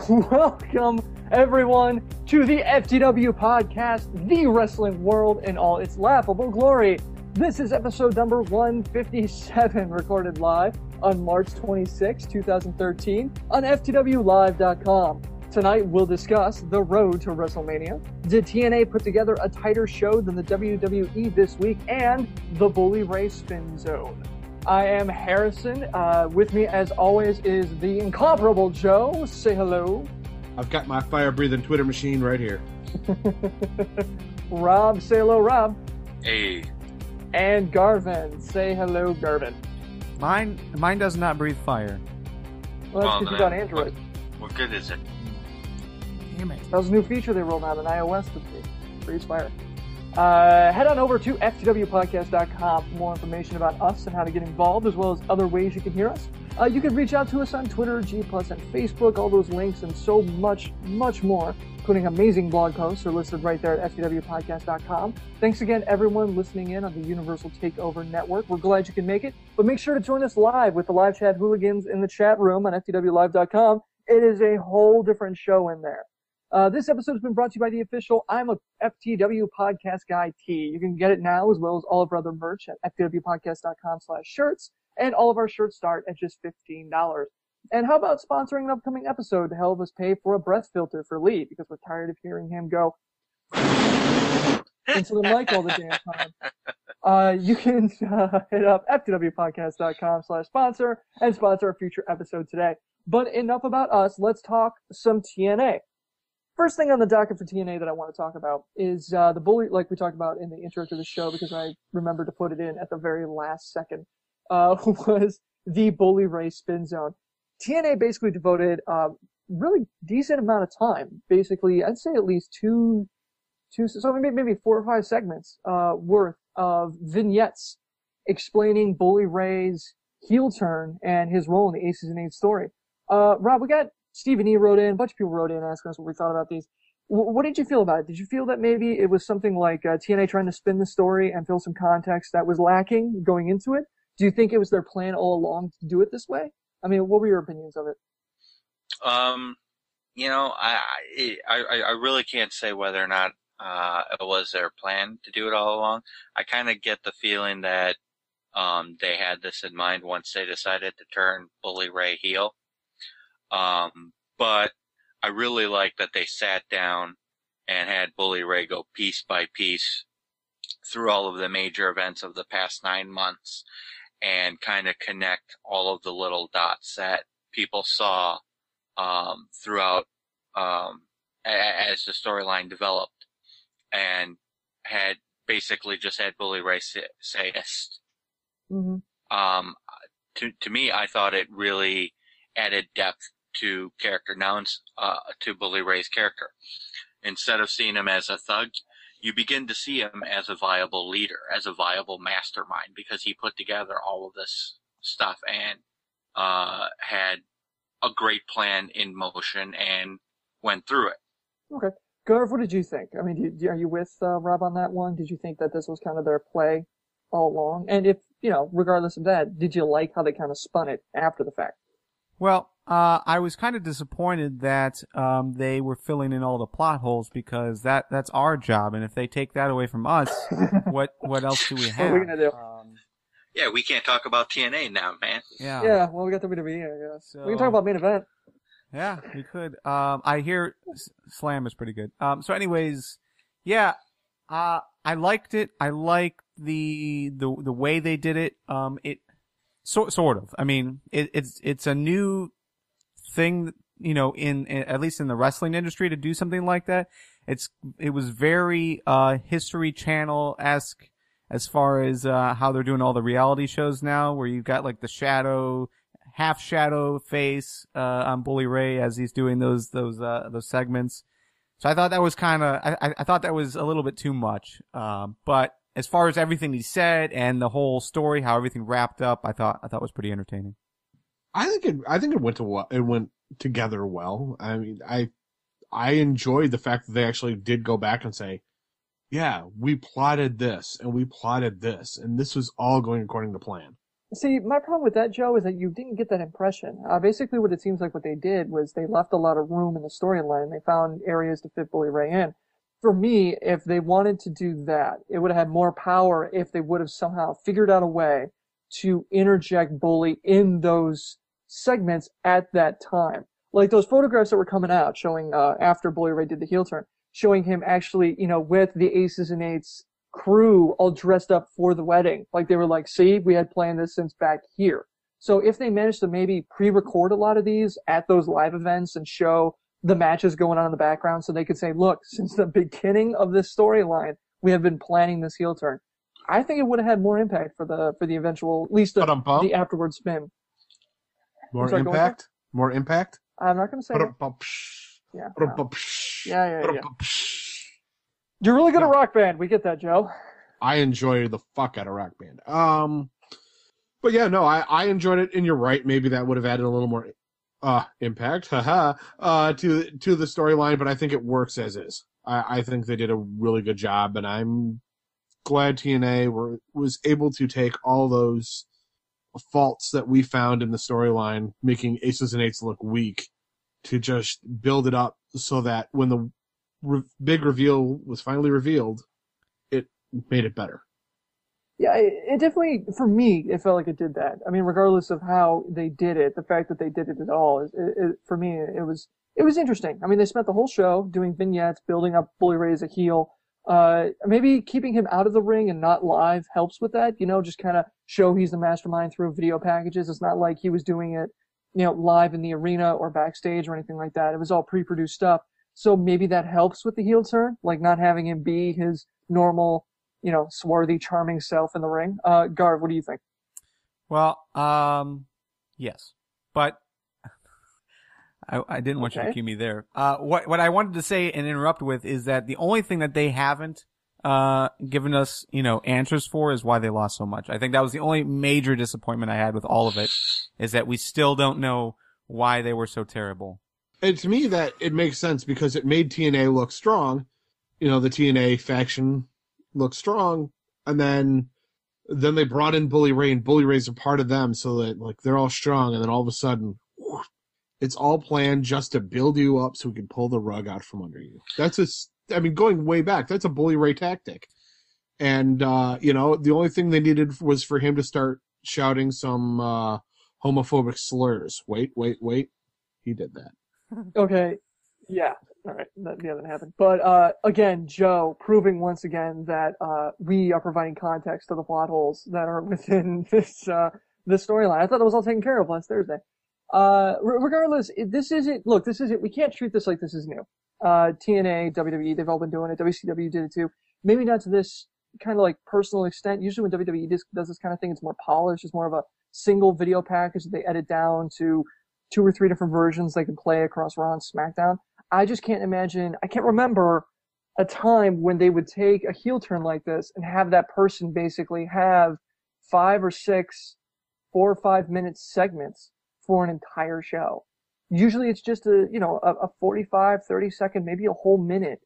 Welcome, everyone, to the FTW podcast, the wrestling world in all its laughable glory. This is episode number 157, recorded live on March 26, 2013, on FTWlive.com. Tonight, we'll discuss the road to WrestleMania. Did TNA put together a tighter show than the WWE this week? And the Bully Ray Spin Zone. I am Harrison. With me, as always, is the incomparable Joe. Say hello. I've got my fire-breathing Twitter machine right here. Rob. Say hello, Rob. Hey. And Garvin. Say hello, Garvin. Mine does not breathe fire. Well, that's because you got Android. What good is it? Damn it. That was a new feature they rolled out on iOS this week. Breathes fire. Head on over to FTWpodcast.com for more information about us and how to get involved, as well as other ways you can hear us. You can reach out to us on Twitter, G+, and Facebook. All those links and so much, much more, including amazing blog posts, are listed right there at FTWpodcast.com. Thanks again, everyone listening in on the Universal Takeover Network. We're glad you can make it, but make sure to join us live with the live chat hooligans in the chat room on FTWlive.com. It is a whole different show in there. This episode has been brought to you by the official I'm a FTW Podcast Guy tee. You can get it now, as well as all of our other merch at FTWpodcast.com/shirts, and all of our shirts start at just $15. And how about sponsoring an upcoming episode to help us pay for a breath filter for Lee, because we're tired of hearing him go into the mic all the damn time. You can hit up FTWpodcast.com/sponsor and sponsor a future episode today. But enough about us. Let's talk some TNA. First thing on the docket for TNA that I want to talk about is the Bully, like we talked about in the intro to the show, because I remembered to put it in at the very last second, was the Bully Ray Spin Zone. TNA basically devoted a really decent amount of time, basically, I'd say at least so maybe 4 or 5 segments worth of vignettes explaining Bully Ray's heel turn and his role in the Aces and Eights story. Rob, we got Stephen E. wrote in, a bunch of people wrote in asking us what we thought about these. What did you feel about it? Did you feel that maybe it was something like TNA trying to spin the story and fill some context that was lacking going into it? Do you think it was their plan all along to do it this way? I mean, what were your opinions of it? I really can't say whether or not it was their plan to do it all along. I kind of get the feeling that they had this in mind once they decided to turn Bully Ray heel. But I really like that they sat down and had Bully Ray go piece by piece through all of the major events of the past 9 months and kind of connect all of the little dots that people saw throughout as the storyline developed, and had basically just had Bully Ray say yes. Mm-hmm. To me, I thought it really added depth to character nouns, to Bully Ray's character. Instead of seeing him as a thug, you begin to see him as a viable leader, as a viable mastermind, because he put together all of this stuff and had a great plan in motion and went through it. Okay. Garv, what did you think? I mean, are you with Rob on that one? Did you think that this was kind of their play all along? And if, regardless of that, did you like how they kind of spun it after the fact? Well, I was kind of disappointed that they were filling in all the plot holes, because that's our job, and if they take that away from us, what else do we have? What are we gonna do? Yeah, we can't talk about TNA now, man. Yeah. Well, we got WWE, I guess. So, we can talk about main event. Yeah, we could. I hear Slam is pretty good. So, anyways, yeah, I liked it. I liked the way they did it. Sort of. I mean, it's a new thing, in at least in the wrestling industry, to do something like that. It was very History Channel-esque as far as how they're doing all the reality shows now, where you've got like the half shadow face on Bully Ray as he's doing those segments. So I thought that was I thought that was a little bit too much. But as far as everything he said and the whole story, how everything wrapped up, I thought was pretty entertaining. I think it went together well. I mean, I enjoyed the fact that they actually did go back and say, yeah, we plotted this and we plotted this, and this was all going according to plan. See, my problem with that, Joe, is that you didn't get that impression. Basically, what it seems like what they did was they left a lot of room in the storyline. They found areas to fit Bully Ray in. For me, if they wanted to do that, it would have had more power if they would have somehow figured out a way to interject Bully in those segments at that time. Like those photographs that were coming out showing, after Bully Ray did the heel turn, showing him actually, with the Aces and Eights crew all dressed up for the wedding. Like they were like, see, we had planned this since back here. So if they managed to maybe pre-record a lot of these at those live events and show the matches going on in the background so they could say, look, since the beginning of this storyline, we have been planning this heel turn. I think it would have had more impact for the eventual, at least the afterward spin. More impact? More impact? I'm not going to say it. Yeah. Yeah. You're really good at Rock Band. We get that, Joe. I enjoy the fuck out of Rock Band. But yeah, no, I enjoyed it, and you're right. Maybe that would have added a little more impact, to the storyline. But I think it works as is. I think they did a really good job, and I'm glad TNA was able to take all those faults that we found in the storyline, making Aces and Eights look weak, to just build it up so that when the big reveal was finally revealed, it made it better. Yeah, it definitely, for me, it felt like it did that. I mean, regardless of how they did it, the fact that they did it at all, for me, it was interesting. I mean, they spent the whole show doing vignettes, building up Bully Ray as a heel. Maybe keeping him out of the ring and not live helps with that, just kind of show he's the mastermind through video packages. It's not like he was doing it, live in the arena or backstage or anything like that. It was all pre-produced stuff. So maybe that helps with the heel turn, like not having him be his normal, swarthy, charming self in the ring. Garv, what do you think? Well, yes, but I didn't want you to cue me there. What I wanted to say and interrupt with is that the only thing that they haven't given us, answers for is why they lost so much. I think that was the only major disappointment I had with all of it, is that we still don't know why they were so terrible. And to me, that it makes sense because it made TNA look strong. The TNA faction looked strong, and then they brought in Bully Ray, and Bully Ray's a part of them, so that they're all strong, and then all of a sudden, it's all planned just to build you up so we can pull the rug out from under you. Going way back, that's a Bully Ray tactic. And, the only thing they needed was for him to start shouting some homophobic slurs. Wait. He did that. Okay. Yeah. All right. That didn't happen. But, again, Joe, proving once again that we are providing context to the plot holes that are within this storyline. I thought that was all taken care of last Thursday. Regardless, we can't treat this like this is new. TNA, WWE, they've all been doing it. WCW did it too. Maybe not to this kind of personal extent. Usually when WWE does this kind of thing, it's more polished. It's more of a single video package that they edit down to 2 or 3 different versions they can play across Raw and SmackDown. I just can't imagine, I can't remember a time when they would take a heel turn like this and have that person basically have 5 or 6, 4 or 5 minute segments for an entire show. Usually it's just a 45, 30 second, maybe a whole minute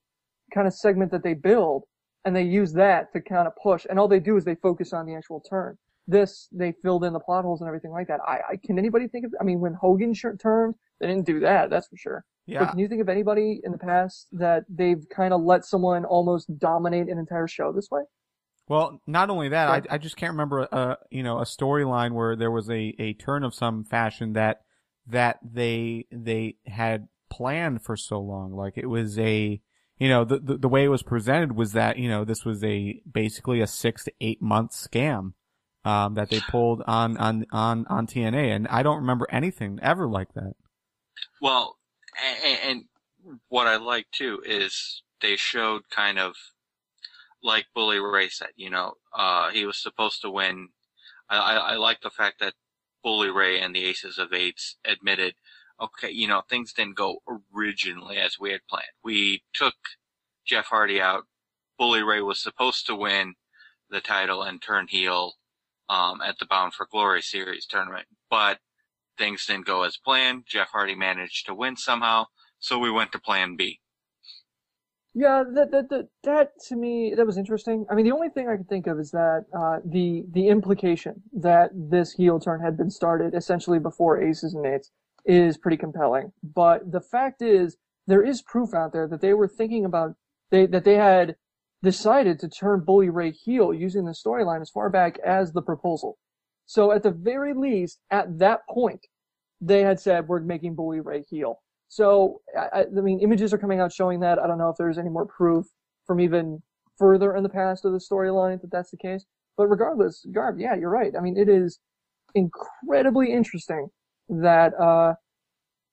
kind of segment that they build, and they use that to kind of push. And all they do is they focus on the actual turn. This, they filled in the plot holes and everything like that. Can anybody think of, when Hogan turned, they didn't do that, that's for sure. Yeah. But can you think of anybody in the past that they've kind of let someone almost dominate an entire show this way? Well, not only that, I just can't remember a storyline where there was a turn of some fashion that they had planned for so long. Like it was the way it was presented was that, this was basically a 6 to 8 month scam, that they pulled on TNA. And I don't remember anything ever like that. Well, and what I like too is they showed kind of, like Bully Ray said, he was supposed to win. I like the fact that Bully Ray and the Aces of Eights admitted, okay, things didn't go originally as we had planned. We took Jeff Hardy out. Bully Ray was supposed to win the title and turn heel at the Bound for Glory series tournament, but things didn't go as planned. Jeff Hardy managed to win somehow, so we went to plan B. Yeah, that to me, that was interesting. I mean, the only thing I can think of is that the implication that this heel turn had been started essentially before Aces and Eights is pretty compelling. But the fact is, there is proof out there that they were thinking about that they had decided to turn Bully Ray heel using the storyline as far back as the proposal. So at the very least, at that point, they had said, we're making Bully Ray heel. So, I mean, images are coming out showing that. I don't know if there's any more proof from even further in the past of the storyline that that's the case. But regardless, Garb, yeah, you're right. I mean, it is incredibly interesting that,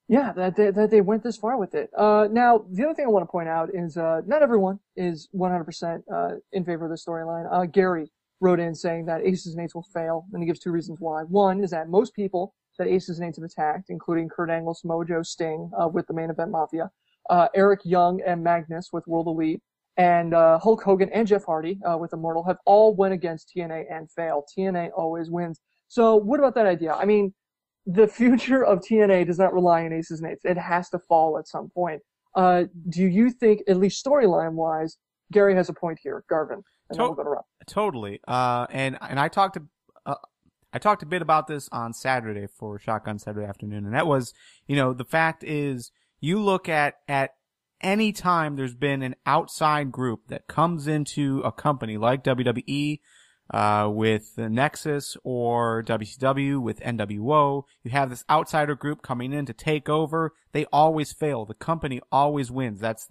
that they went this far with it. Now, the other thing I want to point out is, not everyone is 100%, in favor of the storyline. Gary wrote in saying that Aces and Eights will fail, and he gives two reasons why. One is that most people that Aces and Eights have attacked, including Kurt Angle, Samoa Joe, Sting, with the Main Event Mafia, Eric Young and Magnus with World Elite, and Hulk Hogan and Jeff Hardy with Immortal have all went against TNA and failed. TNA always wins. So what about that idea? I mean, the future of TNA does not rely on Aces and Eights. It has to fall at some point. Do you think, at least storyline-wise, Gary has a point here, Garvin? And then we'll go to Rob. Totally. And I talked a bit about this on Saturday for Shotgun Saturday Afternoon, and that was, the fact is, you look at any time there's been an outside group that comes into a company like WWE, with the Nexus or WCW with NWO, you have this outsider group coming in to take over. They always fail. The company always wins. That's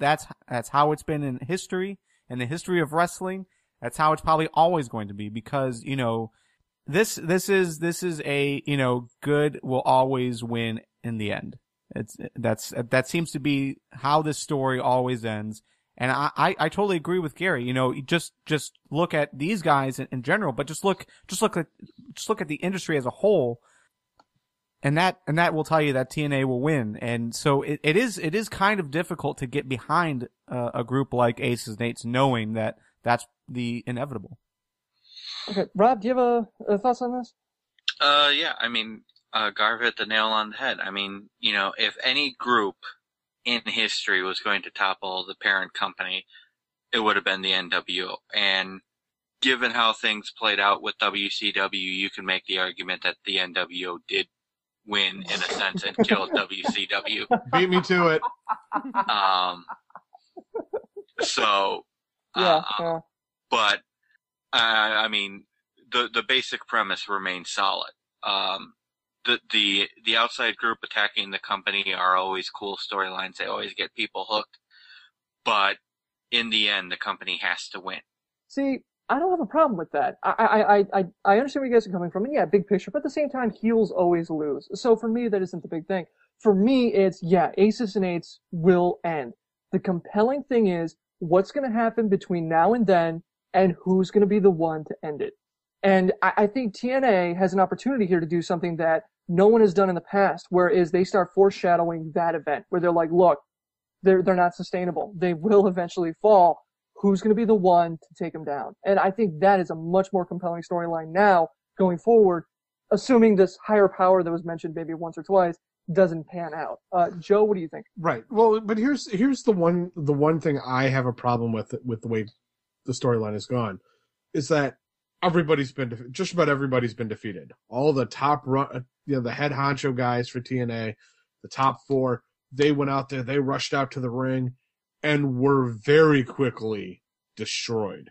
how it's been in history, in the history of wrestling. That's how it's probably always going to be because, this is a, good will always win in the end. That seems to be how this story always ends. And I totally agree with Gary. You just look at these guys in general, but just look at the industry as a whole. And that will tell you that TNA will win. And so it is kind of difficult to get behind a group like Aces and Eights knowing that that's the inevitable. Okay, Rob, do you have a thoughts on this? Yeah, I mean, Garv hit the nail on the head. I mean, if any group in history was going to topple the parent company, it would have been the NWO. And given how things played out with WCW, you can make the argument that the NWO did win in a sense and killed WCW. Beat me to it. So, yeah. But I mean, the basic premise remains solid. The outside group attacking the company are always cool storylines. They always get people hooked. But in the end, the company has to win. See, I don't have a problem with that. I understand where you guys are coming from. And yeah, big picture. But at the same time, heels always lose. So for me, that isn't the big thing. For me, it's, Aces and Eights will end. The compelling thing is what's going to happen between now and then and who's going to be the one to end it. And I think TNA has an opportunity here to do something that no one has done in the past, whereas they start foreshadowing that event where they're like, look, they're not sustainable. They will eventually fall. Who's going to be the one to take them down? And I think that is a much more compelling storyline now going forward, assuming this higher power that was mentioned maybe once or twice doesn't pan out. Joe, what do you think? Right. Well, but here's the one thing I have a problem with the way the storyline has gone is that just about everybody's been defeated. All the top the head honcho guys for TNA, the top four, they went out there, they rushed out to the ring and were very quickly destroyed.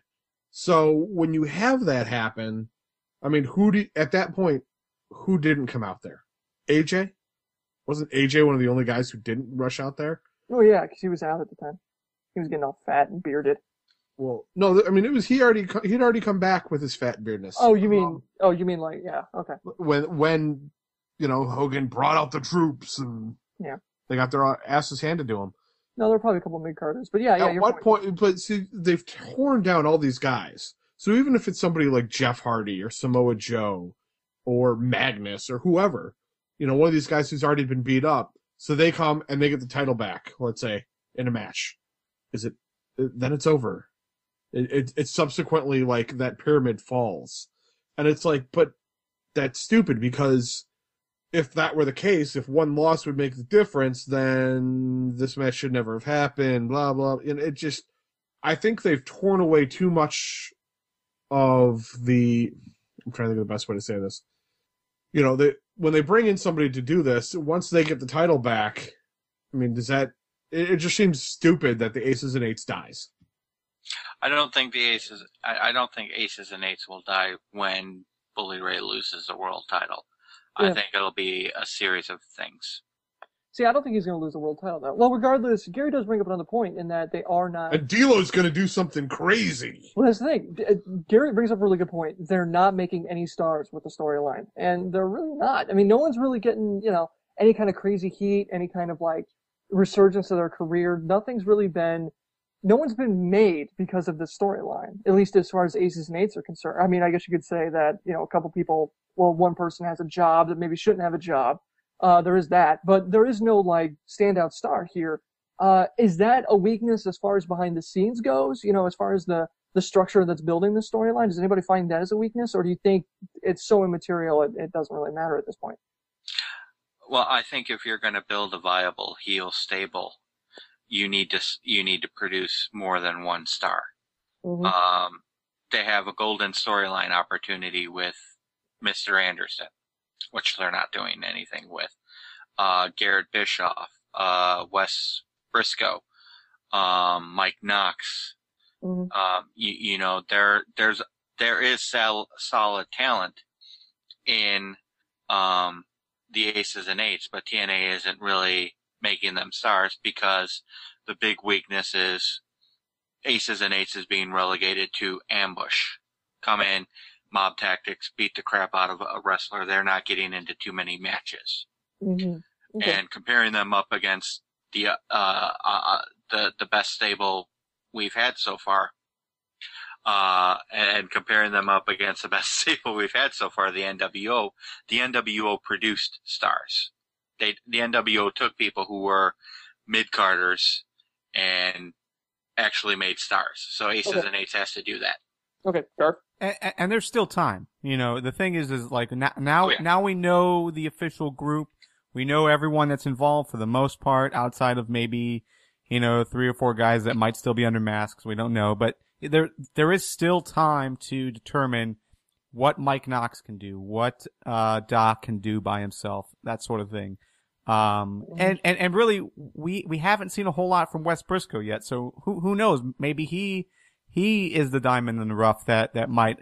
So when you have that happen, I mean, at that point, who didn't come out there? AJ? Wasn't AJ one of the only guys who didn't rush out there? Oh yeah, because he was out at the time. He was getting all fat and bearded. Well, no, I mean, it was he'd already come back with his fat beardness. Oh, you mean like, yeah, okay. When Hogan brought out the troops and they got their asses handed to them. No, there were probably a couple of mid-carders, but yeah. At what point? But see, they've torn down all these guys. So even if it's somebody like Jeff Hardy or Samoa Joe or Magnus or whoever, one of these guys who's already been beat up, so they come and they get the title back, let's say, in a match. Then it's over. It's subsequently like that pyramid falls. And it's like, but that's stupid because if that were the case, if one loss would make the difference, then this match should never have happened, blah, blah. And it just, I think they've torn away too much of the. I'm trying to think of the best way to say this. You know, when they bring in somebody to do this, once they get the title back, I mean, does that? It just seems stupid that the Aces and Eights dies. I don't think Aces and Eights will die when Bully Ray loses the world title. Yeah. I think it'll be a series of things. See, I don't think he's going to lose the world title, though. Well, regardless, Gary does bring up another point in that they are not... And D'Lo's going to do something crazy. Well, that's the thing. Gary brings up a really good point. They're not making any stars with the storyline. And they're really not. I mean, no one's really getting, any kind of crazy heat, any kind of, resurgence of their career. No one's been made because of this storyline, at least as far as Aces and Eights are concerned. I mean, I guess you could say that, a couple people, one person has a job that maybe shouldn't have a job. There is that, but there is no standout star here. Is that a weakness as far as behind the scenes goes? As far as the structure that's building the storyline, does anybody find that as a weakness, or do you think it's so immaterial it doesn't really matter at this point? Well, I think if you're going to build a viable heel stable, you need to produce more than one star. Mm-hmm. They have a golden storyline opportunity with Mr. Anderson, which they're not doing anything with. Garrett Bischoff, Wes Briscoe, Mike Knox. Mm-hmm. There is solid talent in the Aces and Eights, but TNA isn't really making them stars because the big weakness is Aces and Eights is being relegated to ambush. Come in, mob tactics, beat the crap out of a wrestler. They're not getting into too many matches. Mm-hmm. Okay. And comparing them up against the best stable we've had so far, and comparing them up against the best stable we've had so far, the NWO produced stars. The NWO took people who were mid-carders and actually made stars. So Aces and Eights has to do that. Okay, Garth. And there's still time. The thing is now we know the official group. We know everyone that's involved for the most part, outside of maybe, 3 or 4 guys that might still be under masks. We don't know, but there is still time to determine what Mike Knox can do, what Doc can do by himself, that sort of thing. And really, we haven't seen a whole lot from Wes Briscoe yet, so who knows? Maybe he is the diamond in the rough that might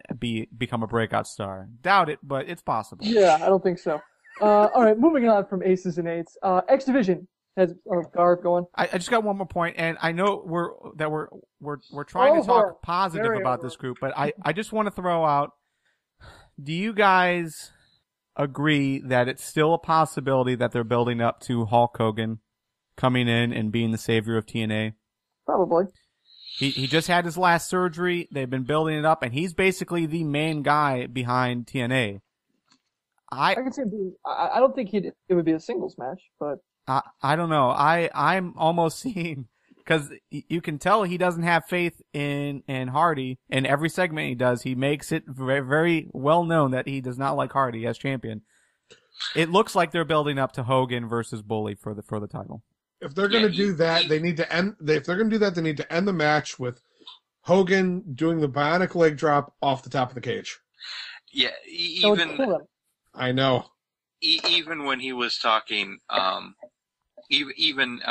become a breakout star. Doubt it, but it's possible. Yeah, I don't think so. All right, moving on from Aces and Eights. X Division has Garth going. I just got one more point, and I know we're trying to talk positive about this group, but I just want to throw out: do you guys agree that it's still a possibility that they're building up to Hulk Hogan coming in and being the savior of TNA? Probably. He just had his last surgery. They've been building it up, and he's basically the main guy behind TNA. I can see him being, I don't think it would be a singles match, but I don't know. I'm almost seeing, because you can tell he doesn't have faith in Hardy. In every segment he does, he makes it very, very well known that he does not like Hardy as champion. It looks like they're building up to Hogan versus Bully for the title. If they're going to do that, they need to end. If they're going to do that, they need to end the match with Hogan doing the bionic leg drop off the top of the cage. Yeah, I know. Even when he was talking, even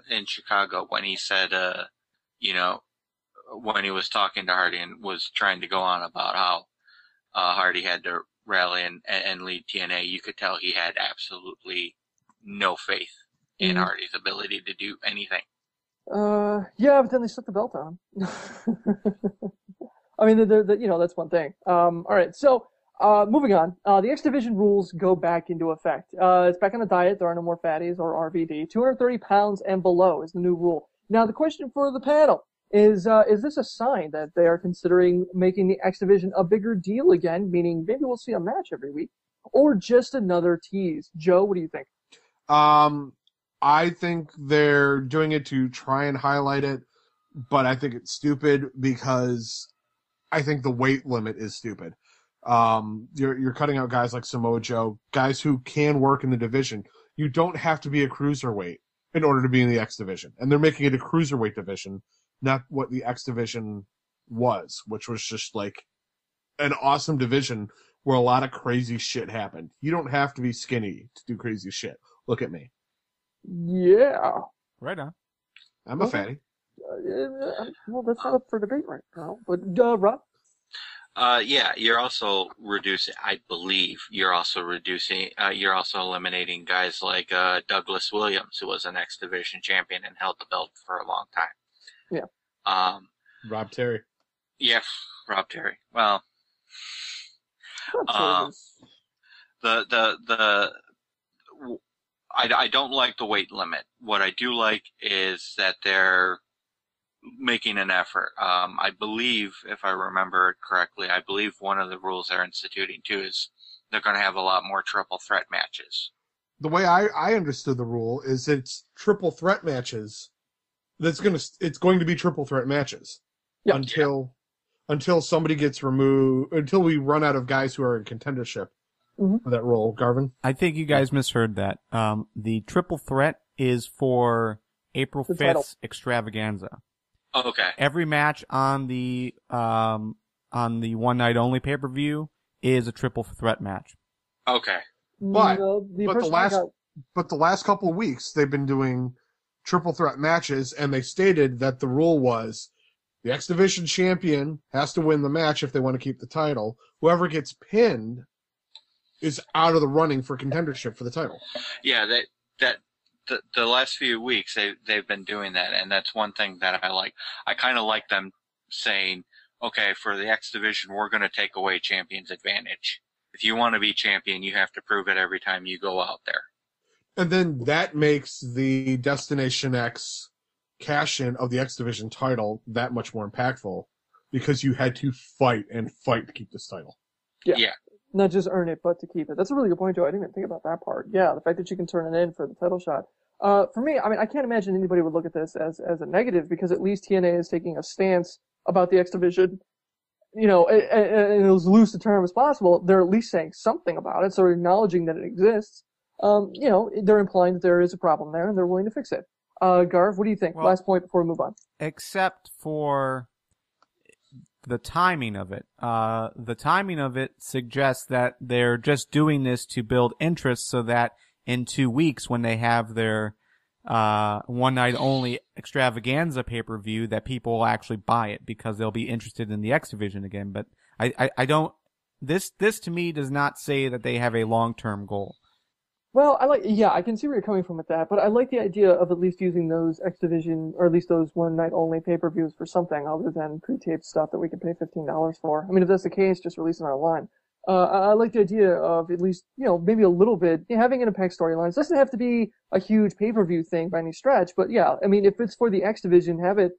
in Chicago, when he said, when he was talking to Hardy and was trying to go on about how Hardy had to rally and lead TNA, you could tell he had absolutely no faith in Hardy's ability to do anything. Yeah, but then they stuck the belt on. I mean, that's one thing. All right, so moving on. The X Division rules go back into effect. It's back on a diet. There are no more fatties or RVD. 230 pounds and below is the new rule. Now, the question for the panel is this a sign that they are considering making the X Division a bigger deal again, meaning maybe we'll see a match every week, or just another tease? Joe, what do you think? I think they're doing it to try and highlight it, but I think it's stupid because I think the weight limit is stupid. You're cutting out guys like Samoa Joe, guys who can work in the division. You don't have to be a cruiserweight in order to be in the X Division, and they're making it a cruiserweight division not what the X division was, which was just like an awesome division where a lot of crazy shit happened. You don't have to be skinny to do crazy shit. Look at me. Yeah. Right on. I'm a fatty. Well, that's not up for debate right now. But, Rob? Yeah, you're also reducing, I believe, you're also eliminating guys like Douglas Williams, who was an X Division champion and held the belt for a long time. Yeah. Rob Terry. Yeah, Rob Terry. Well, I don't like the weight limit. What I do like is that they're making an effort. I believe, if I remember it correctly, I believe one of the rules they're instituting too is they're going to have a lot more triple threat matches. The way I understood the rule is it's triple threat matches. It's going to be triple threat matches until somebody gets removed, until we run out of guys who are in contendership for that role. Garvin? I think you guys misheard that. The triple threat is for April 5th's extravaganza. Oh, okay. Every match on the one night only pay-per-view is a triple threat match. Okay. But the last couple of weeks they've been doing triple threat matches, and they stated that the rule was the X Division champion has to win the match if they want to keep the title. Whoever gets pinned is out of the running for contendership for the title. Yeah, the last few weeks they've been doing that, and that's one thing that I like. I kind of like them saying, okay, for the X Division, we're going to take away champion's advantage. If you want to be champion, you have to prove it every time you go out there. And then that makes the Destination X cash-in of the X Division title that much more impactful, because you had to fight to keep this title. Yeah. Not just earn it, but to keep it. That's a really good point, Joe. I didn't even think about that part. Yeah, the fact that you can turn it in for the title shot. For me, I mean, I can't imagine anybody would look at this as a negative, because at least TNA is taking a stance about the X Division, in as loose a term as possible. They're at least saying something about it, so they're acknowledging that it exists. They're implying that there is a problem there, and they're willing to fix it. Garv, what do you think? Well, Last point before we move on. Except for the timing of it. The timing of it suggests that they're just doing this to build interest so that in 2 weeks, when they have their one night only extravaganza pay-per-view, that people will actually buy it because they'll be interested in the X Division again. But I don't, this to me does not say that they have a long-term goal. Well, I can see where you're coming from with that, but I like the idea of at least using those X Division, or at least those one night only pay-per-views for something other than pre-taped stuff that we can pay $15 for. I mean, if that's the case, just release it online. I like the idea of at least, maybe a little bit, having Impact storylines. It doesn't have to be a huge pay-per-view thing by any stretch, but yeah, I mean, if it's for the X Division, have it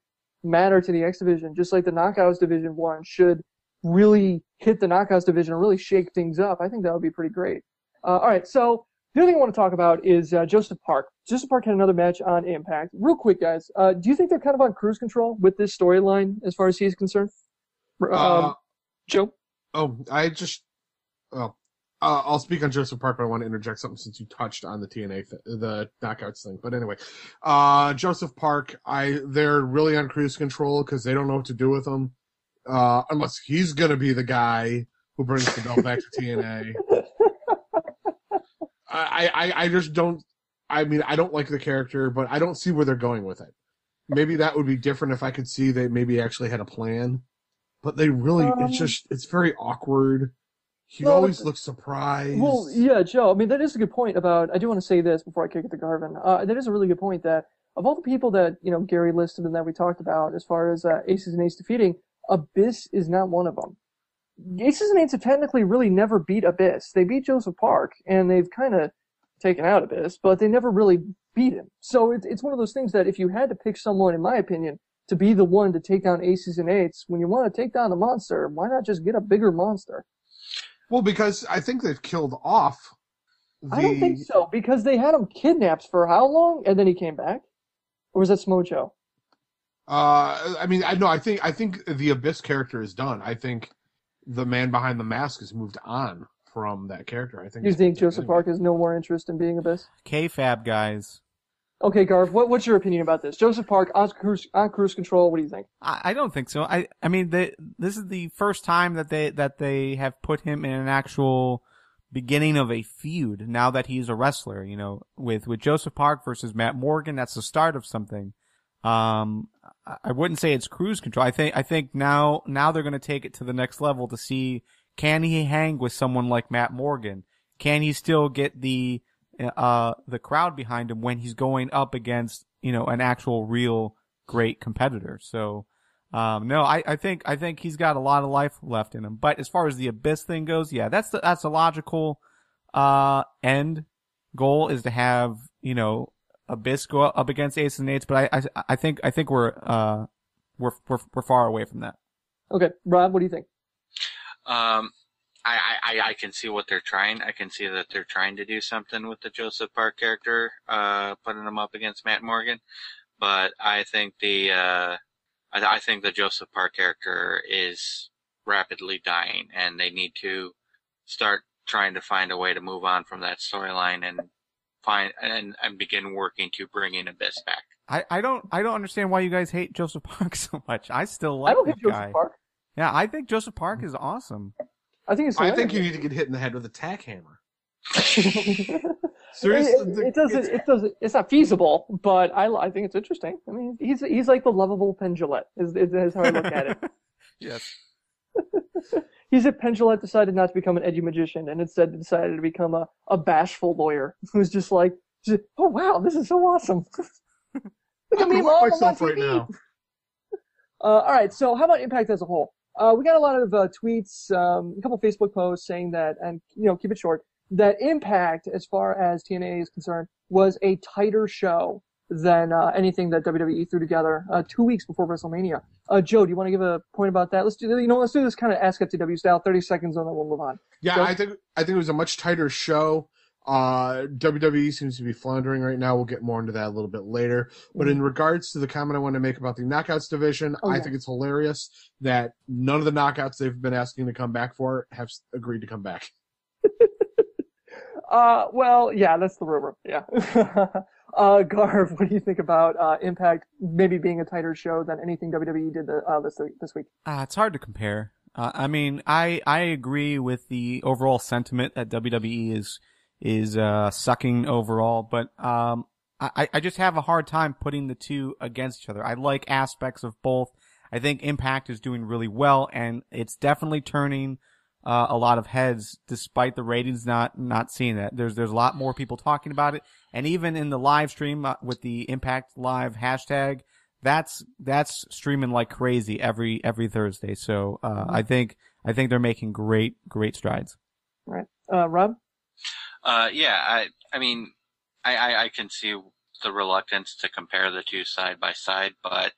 matter to the X Division, just like the Knockouts Division 1 should really hit the Knockouts Division and really shake things up. I think that would be pretty great. Alright, so the other thing I want to talk about is Joseph Park. Joseph Park had another match on Impact. Real quick, guys, do you think they're kind of on cruise control with this storyline as far as he's concerned? Joe? I'll speak on Joseph Park, but I want to interject something since you touched on the TNA, the knockouts thing. But anyway, Joseph Park, they're really on cruise control because they don't know what to do with him, unless he's going to be the guy who brings the belt back to TNA. I just don't. I mean, I don't like the character, but I don't see where they're going with it. Maybe that would be different if I could see they maybe actually had a plan. But they really, it's very awkward. He always looks surprised. Well, yeah, Joe, I mean, that is a good point about, I do want to say this before I kick it to Garvin. That is a really good point that of all the people that, Gary listed and that we talked about as far as Aces and Eights defeating, Abyss is not one of them. Aces and Eights have technically really never beat Abyss. They beat Joseph Park, and they've kind of taken out Abyss, but they never really beat him. So it's one of those things that if you had to pick someone, in my opinion, to be the one to take down Aces and Eights, when you want to take down the monster, why not just get a bigger monster? Well, because I think they've killed off I don't think so, because they had him kidnapped for how long, and then he came back? Or was that Smojo? I think the Abyss character is done. I think the man behind the mask has moved on from that character. I think. You think Joseph Park has no more interest in being Abyss? K-Fab, guys. Okay, Garv, what's your opinion about this? Joseph Park on cruise control. What do you think? I don't think so. I mean, this is the first time that they have put him in an actual beginning of a feud. Now that he's a wrestler, you know, with Joseph Park versus Matt Morgan, that's the start of something. I wouldn't say it's cruise control. I think now they're going to take it to the next level to see, can he hang with someone like Matt Morgan? Can he still get the crowd behind him when he's going up against, you know, an actual real great competitor? So, no, I think he's got a lot of life left in him. But as far as the Abyss thing goes, yeah, that's a logical, end goal, is to have, you know, Abyss go up against Aces and Eights. But I think we're far away from that. Okay. Rob, what do you think? I can see what they're trying. I can see that they're trying to do something with the Joseph Park character, putting him up against Matt Morgan. But I think the Joseph Park character is rapidly dying, and they need to start trying to find a way to move on from that storyline and begin working to bring in Abyss back. I don't understand why you guys hate Joseph Park so much. I still like this guy. Joseph Park. Yeah, I think Joseph Park is awesome. I think you need to get hit in the head with a tack hammer. Seriously, it's not feasible, but I think it's interesting. I mean, he's like the lovable Penn Jillette, is how I look at it. Yes. He's a Penn Jillette decided not to become an edgy magician, and instead decided to become a bashful lawyer who's just like, oh wow, this is so awesome. Look at me, Mom, myself right now. All right, so how about Impact as a whole? We got a lot of tweets, a couple Facebook posts saying that, and you know, keep it short, that Impact, as far as TNA is concerned, was a tighter show than anything that WWE threw together 2 weeks before WrestleMania. Joe, do you want to give a point about that? Let's do this kind of Ask FTW style, 30 seconds, and then we'll move on. Yeah, Joe? I think it was a much tighter show. WWE seems to be floundering right now. We'll get more into that a little bit later. But in regards to the comment I want to make about the Knockouts division, I think it's hilarious that none of the Knockouts they've been asking to come back for have agreed to come back. Well, yeah, that's the rumor. Yeah. Garv, what do you think about Impact maybe being a tighter show than anything WWE did this week? It's hard to compare. I mean, I agree with the overall sentiment that WWE is sucking overall, but I just have a hard time putting the two against each other. I like aspects of both. I think Impact is doing really well, and it's definitely turning a lot of heads, despite the ratings not seeing that. There's a lot more people talking about it, and even in the live stream with the Impact Live hashtag, that's streaming like crazy every Thursday. So I think they're making great strides. Right, Rob. Yeah, I mean, I can see the reluctance to compare the two side by side, but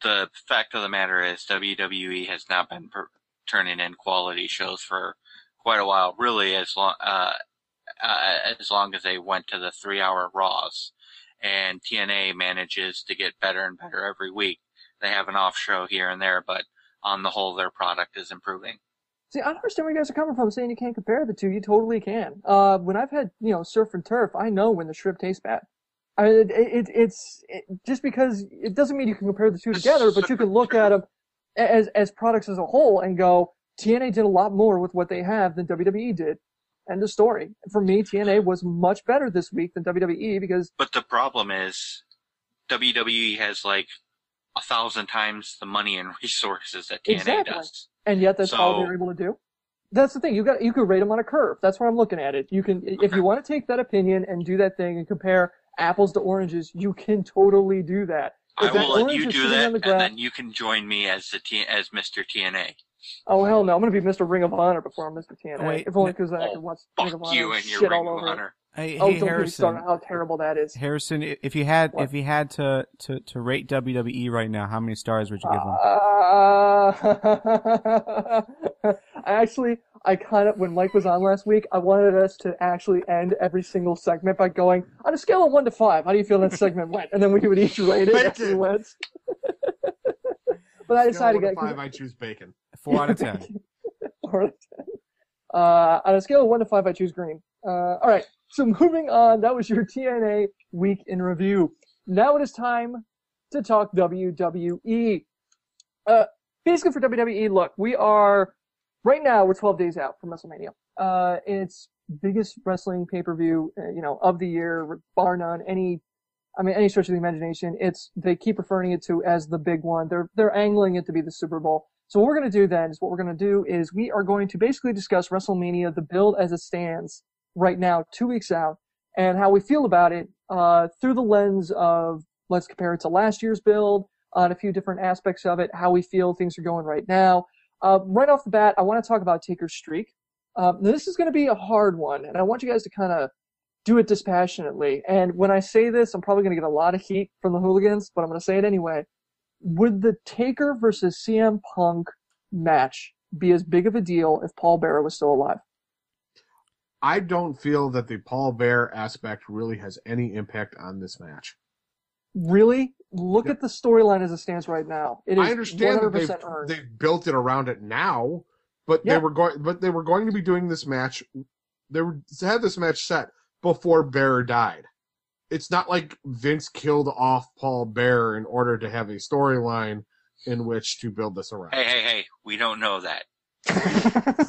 the fact of the matter is WWE has not been turning in quality shows for quite a while, really as long as they went to the 3-hour Raws, and TNA manages to get better and better every week. They have an off show here and there, but on the whole, their product is improving. See, I don't understand where you guys are coming from saying you can't compare the two. You totally can. When I've had, surf and turf, I know when the shrimp tastes bad. I mean, it's just because it doesn't mean you can compare the two together, but you can look at them as products as a whole and go, TNA did a lot more with what they have than WWE did. End of story. For me, TNA was much better this week than WWE because... But the problem is, WWE has like 1,000 times the money and resources that TNA does. And yet that's all they're able to do. That's the thing. You could rate them on a curve. That's where I'm looking at it. You can, if you want to take that opinion and do that thing and compare apples to oranges, you can totally do that. I will let you do that, and then you can join me as Mr. TNA. Oh hell no! I'm gonna be Mr. Ring of Honor before I'm Mr. TNA. Wait, if only because I can watch Ring of Honor. Fuck you and your shit Ring all of over Honor. Hey, don't Harrison. get me started how terrible that is. Harrison, if you had to rate WWE right now, how many stars would you give them? I kind of, when Mike was on last week, I wanted us to actually end every single segment by going, on a scale of 1 to 5, how do you feel that segment went? And then we would each rate it as we went. But I decided to 5, I choose bacon. 4 out of 10. 4 out of 10. On a scale of 1 to 5, I choose green. All right. So moving on, that was your TNA week in review. Now it is time to talk WWE. Basically for WWE, look, right now we're 12 days out from WrestleMania. It's biggest wrestling pay-per-view, of the year, bar none, any stretch of the imagination. They keep referring it to as the big one. They're angling it to be the Super Bowl. So what we're going to do then is we are going to basically discuss WrestleMania, the build as it stands right now, 2 weeks out, and how we feel about it, through the lens of, let's compare it to last year's build, on a few different aspects of it, how we feel things are going right now. Right off the bat, I want to talk about Taker's streak. This is going to be a hard one, and I want you guys to kind of do it dispassionately. And when I say this, I'm probably going to get a lot of heat from the hooligans, but I'm going to say it anyway. Would the Taker versus CM Punk match be as big of a deal if Paul Bearer was still alive? I don't feel that the Paul Bearer aspect really has any impact on this match. Really? Look at the storyline as it stands right now. It is I understand 100% that earned. they've built it around it now, but they were going to be doing this match. They had this match set before Bearer died. It's not like Vince killed off Paul Bearer in order to have a storyline in which to build this around. Hey, we don't know that.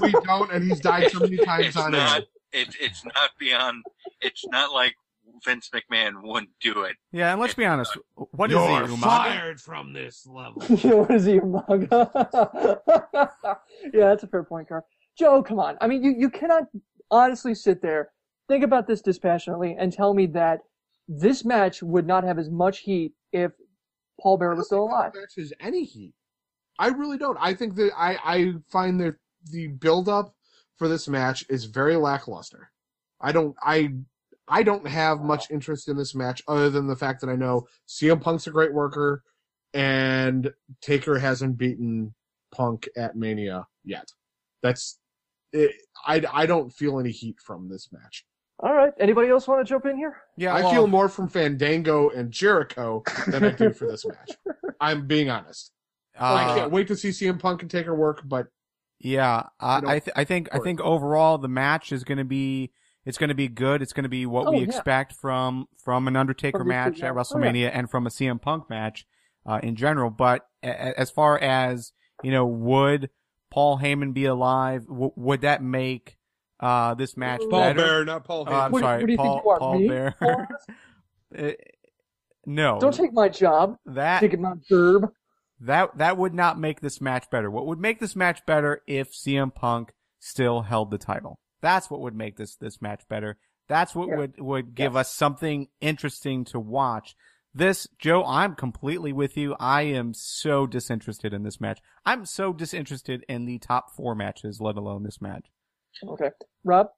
We don't, and he's died so many times on it. It's not beyond. It's not like Vince McMahon wouldn't do it. Yeah, and let's be honest. What is You're he, Umaga? fired from this level. What is he, Umaga? Yeah, that's a fair point, Carl. Joe, come on. I mean, you cannot honestly sit there, think about this dispassionately, and tell me that this match would not have as much heat if Paul Bearer was still alive. This match has any heat. I really don't. I think that I find that the build-up for this match is very lackluster. I don't have much interest in this match other than the fact that I know CM Punk's a great worker and Taker hasn't beaten Punk at Mania yet. That's it. I don't feel any heat from this match. All right. Anybody else want to jump in here? Yeah, I feel more from Fandango and Jericho than I do for this match. I'm being honest. I can't wait to see CM Punk and Taker work, but yeah, I think overall the match is going to be. It's going to be good. It's going to be what we expect from an Undertaker match at WrestleMania and from a CM Punk match in general. But as far as, would Paul Heyman be alive? Would that make this match Paul better? Bearer, not Paul Heyman. I'm sorry, what do you think you are, Paul me? Bearer. No. Don't take my job. Take my verb. That would not make this match better. What would make this match better if CM Punk still held the title? That's what would make this match better. That's what would give us something interesting to watch. This, Joe, I'm completely with you. I am so disinterested in this match. I'm so disinterested in the top 4 matches, let alone this match. Okay. Rob?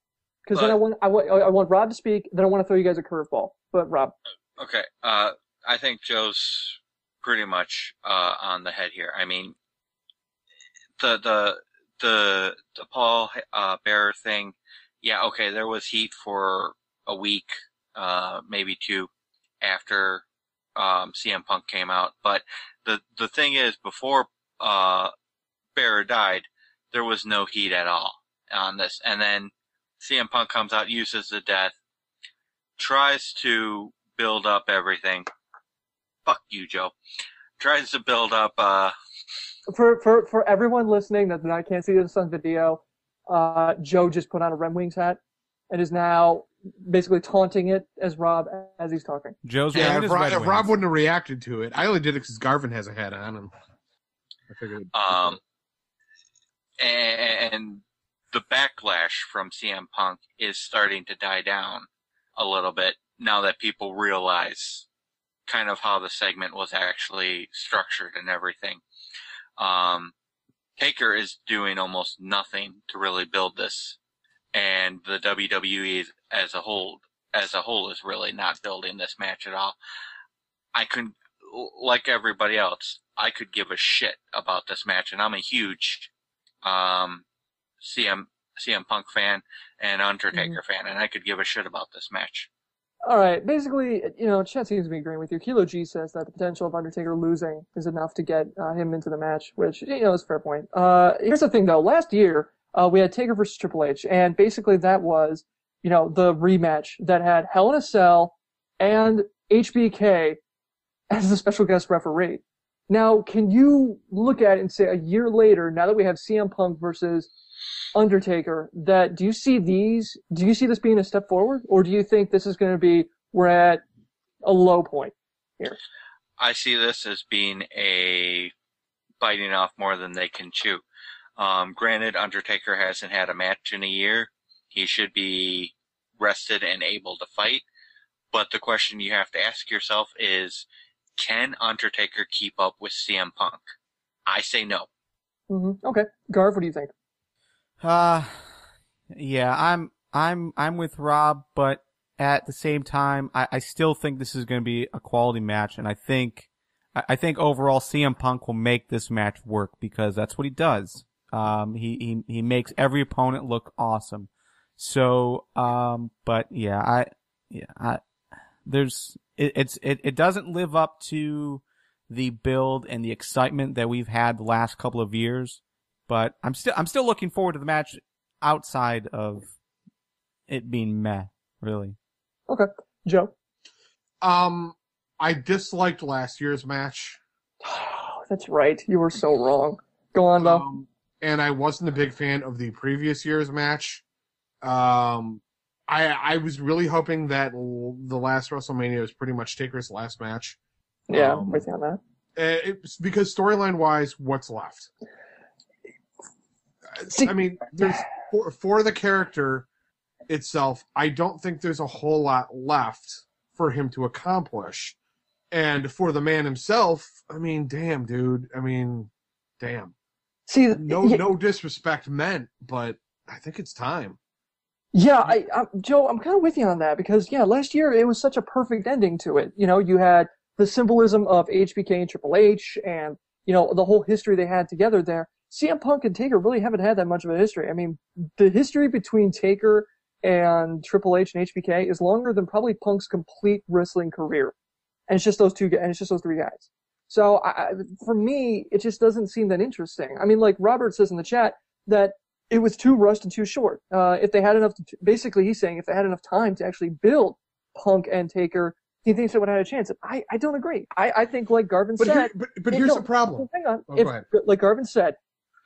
Because then I want Rob to speak, then I want to throw you guys a curveball. But Rob. Okay. I think Joe's pretty much on the head here. I mean, the Paul Bearer thing, yeah, okay, there was heat for a week, maybe 2 after CM Punk came out. But the thing is, before Bearer died, there was no heat at all on this. And then CM Punk comes out, uses the death, tries to build up everything. Fuck you, Joe. Tries to build up For everyone listening that I can't see this on video, Joe just put on a Rem Wings hat and is now basically taunting it as he's talking. Joe's if Rob wouldn't have reacted to it, I only did it because Garvin has a hat on, and I figured. And the backlash from CM Punk is starting to die down a little bit now that people realize kind of how the segment was actually structured and everything. Taker is doing almost nothing to really build this, and the WWE as a whole is really not building this match at all. I couldn't, like everybody else, I could give a shit about this match, and I'm a huge CM Punk fan and Undertaker fan, and I could give a shit about this match. All right. Basically, Chet seems to be agreeing with you. Kilo G says that the potential of Undertaker losing is enough to get him into the match, which, is a fair point. Here's the thing, though. Last year, we had Taker versus Triple H, and basically that was, the rematch that had Hell in a Cell and HBK as the special guest referee. Now, can you look at it and say a year later, now that we have CM Punk versus Undertaker, do you see this being a step forward, or do you think this is going to be, we're at a low point here? I see this as being a biting off more than they can chew. Granted, Undertaker hasn't had a match in a year. He should be rested and able to fight. But the question you have to ask yourself is, can Undertaker keep up with CM Punk? I say no. Mm-hmm. Okay. Garv, what do you think? Yeah, I'm with Rob, but at the same time, I still think this is going to be a quality match, and I think overall CM Punk will make this match work because that's what he does. He makes every opponent look awesome. So, but yeah, it doesn't live up to the build and the excitement that we've had the last couple of years, but I'm still looking forward to the match outside of it being meh, really. Okay. Joe? I disliked last year's match. That's right. You were so wrong. Go on, though. And I wasn't a big fan of the previous year's match. I was really hoping that the last WrestleMania was pretty much Taker's last match. Yeah, I'm with you on that. It's because storyline-wise, what's left? I mean, there's for the character itself, I don't think there's a whole lot left for him to accomplish. And for the man himself, I mean, damn, dude. I mean, damn. See, no disrespect meant, but I think it's time. Yeah, Joe, I'm kind of with you on that because, yeah, last year it was such a perfect ending to it. You know, you had the symbolism of HBK and Triple H and, you know, the whole history they had together there. CM Punk and Taker really haven't had that much of a history. I mean, the history between Taker and Triple H and HBK is longer than probably Punk's complete wrestling career. And it's just those three guys. So for me, it just doesn't seem that interesting. I mean, like Robert says in the chat that it was too rushed and too short. If they had enough, basically he's saying if they had enough time to actually build Punk and Taker, he thinks they would have had a chance. And I don't agree. I think like Garvin said. But here's the problem. Hang on. Go ahead. Like Garvin said,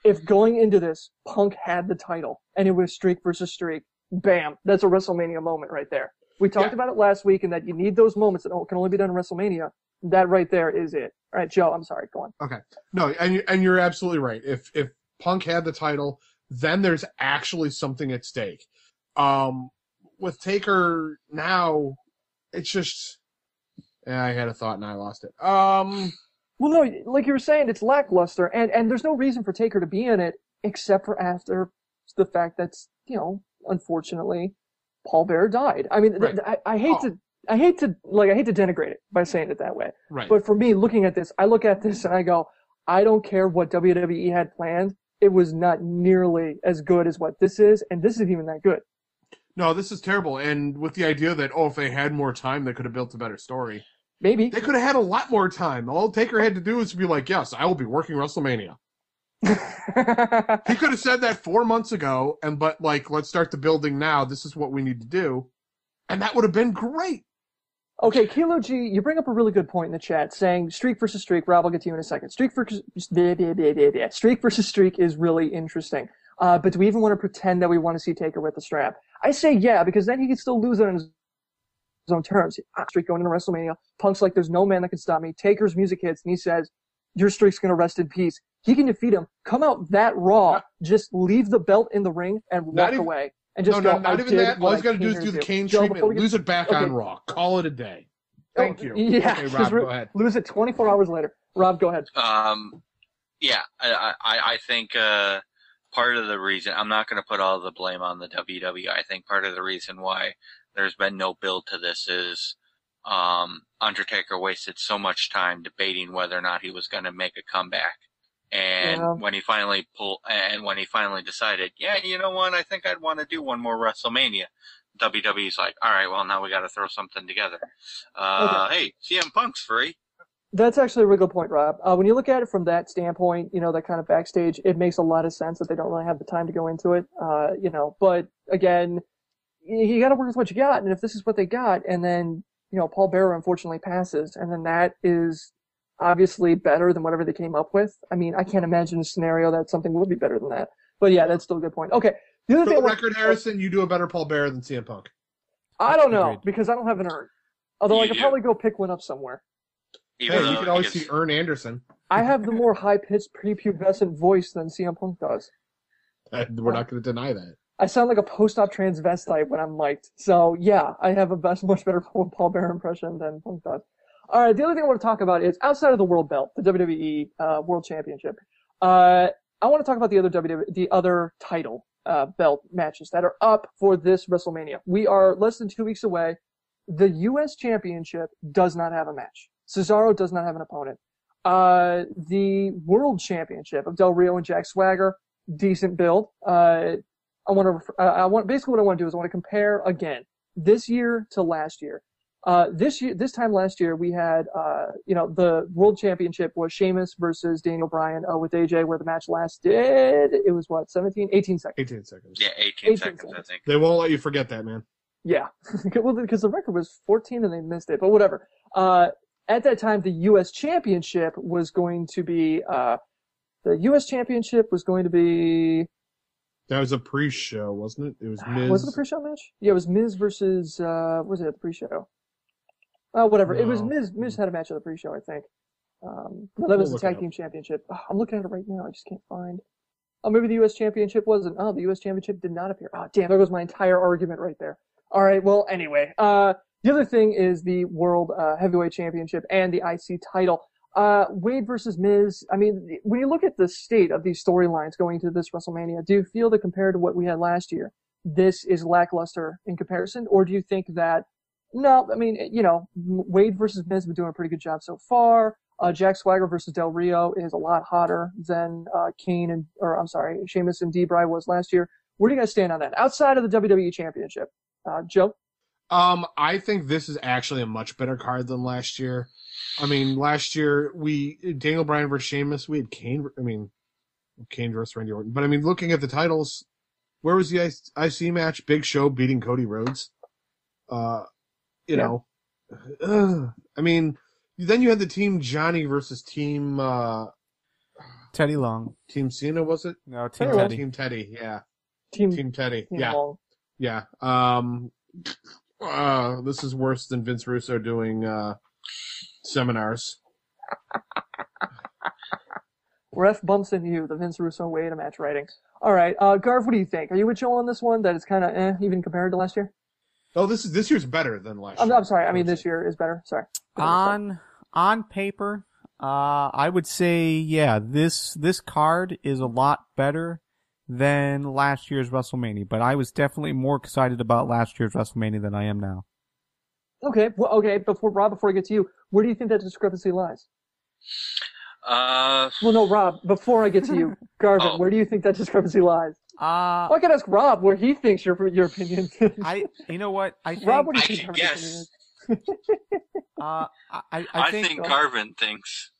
if going into this, Punk had the title and it was streak versus streak, bam, that's a WrestleMania moment right there. We talked about it last week and that you need those moments that can only be done in WrestleMania. That right there is it. All right, Joe, I'm sorry. Go on. Okay. No, and you're absolutely right. If Punk had the title, then there's actually something at stake. With Taker now, it's just I had a thought and I lost it. Well, no, like you were saying, it's lackluster, and there's no reason for Taker to be in it except for after the fact that's, you know, unfortunately, Paul Bearer died. I mean, right. I hate to denigrate it by saying it that way. Right. But for me, looking at this, I look at this and I go, I don't care what WWE had planned. It was not nearly as good as what this is, and this isn't even that good. No, this is terrible. And with the idea that, if they had more time, they could have built a better story. Maybe. They could have had a lot more time. All Taker had to do was to be like, yes, I will be working WrestleMania. He could have said that 4 months ago, but let's start the building now. This is what we need to do. And that would have been great. Okay, Kilo G, you bring up a really good point in the chat saying streak versus streak. Rob, I'll get to you in a second. Streak versus streak is really interesting. But do we even want to pretend that we want to see Taker with the strap? I say yeah, because then he can still lose it on his own terms. Streak going into WrestleMania. Punk's like, there's no man that can stop me. Taker's music hits, and he says, your streak's going to rest in peace. He can defeat him. Come out that raw. Just leave the belt in the ring and walk away. And just not even that. All he's got to do is do the Kane treatment, lose it back on Raw. Call it a day. Thank you. Yeah. Okay, Rob, go ahead. Lose it 24 hours later. Rob, go ahead. Yeah, I think part of the reason, I'm not going to put all the blame on the WWE. I think part of the reason why there's been no build to this is Undertaker wasted so much time debating whether or not he was going to make a comeback. And when he finally decided, yeah, you know what, I think I'd want to do one more WrestleMania. WWE's like, all right, well, now we got to throw something together. Hey, CM Punk's free. That's actually a really good point, Rob. When you look at it from that standpoint, you know, that kind of backstage, it makes a lot of sense that they don't really have the time to go into it. You know, but again, you got to work with what you got. And if this is what they got, and then Paul Bearer unfortunately passes, and then that is obviously better than whatever they came up with. I mean, I can't imagine a scenario that something would be better than that. But yeah, that's still a good point. Okay. The other For thing the record, Harrison, you do a better Paul Bearer than CM Punk. I don't know, Agreed. because I don't have an urn. Although I could do. probably go pick one up somewhere. Even Hey, though you can always see Ern Anderson. I have the more high-pitched, prepubescent voice than CM Punk does. We're not going to deny that. I sound like a post-op transvestite when I'm mic'd. So, yeah, I have a much better Paul Bearer impression than Punk does. All right, the other thing I want to talk about is outside of the World Belt, the WWE World Championship. I want to talk about the other title belt matches that are up for this WrestleMania. We are less than 2 weeks away. The U.S. Championship does not have a match. Cesaro does not have an opponent. The World Championship of Del Rio and Jack Swagger, decent build. Basically what I want to do is I want to compare again this year to last year. This time last year we had, the World Championship was Sheamus versus Daniel Bryan with AJ, where the match lasted. It was 18 seconds. 18 seconds. Yeah, 18 seconds, I think. They won't let you forget that, man. Yeah, well, because the record was 14 and they missed it, but whatever. At that time, the U.S. Championship was going to be, That was a pre-show, wasn't it? It was Miz. Was it a pre-show match? Yeah, it was Miz versus, was it at the pre-show? Whatever. No. It was Miz. Miz had a match at the pre-show, I think. No, that was the tag team championship. I'm looking at it right now. I just can't find. Oh, maybe the U.S. Championship wasn't. Oh, the U.S. Championship did not appear. Oh, damn, there goes my entire argument right there. All right, well, anyway. The other thing is the World Heavyweight Championship and the IC title. Wade versus Miz. I mean, when you look at the state of these storylines going to this WrestleMania, do you feel that compared to what we had last year, this is lackluster in comparison? Or do you think that, no, I mean, Wade versus Miz have been doing a pretty good job so far. Jack Swagger versus Del Rio is a lot hotter than Sheamus and D-Bry was last year. Where do you guys stand on that? Outside of the WWE Championship. Joe? I think this is actually a much better card than last year. I mean, last year Daniel Bryan versus Sheamus, we had Kane versus Randy Orton. But I mean, looking at the titles, where was the IC match? Big Show beating Cody Rhodes. I mean, then you had the Team Johnny versus Team Teddy Long. Team Cena, was it? No, Team Teddy. Team Teddy, yeah. Team Teddy, yeah. Long. Yeah. This is worse than Vince Russo doing seminars. Ref bumps into you, the Vince Russo way to match writing. All right, Garv, what do you think? Are you with Joe on this one? That it's kind of even compared to last year? Oh, this year's better than last year. I'm sorry. I mean, this year is better. Sorry. On paper, I would say, yeah, this card is a lot better than last year's WrestleMania, but I was definitely more excited about last year's WrestleMania than I am now. Okay, well, before I get to you, where do you think that discrepancy lies? Well, no, Rob, before I get to you, Garvin, where do you think that discrepancy lies? I can ask Rob where he thinks your opinion is. You know what? I think, Rob, what do you I think can guess. I think Garvin thinks.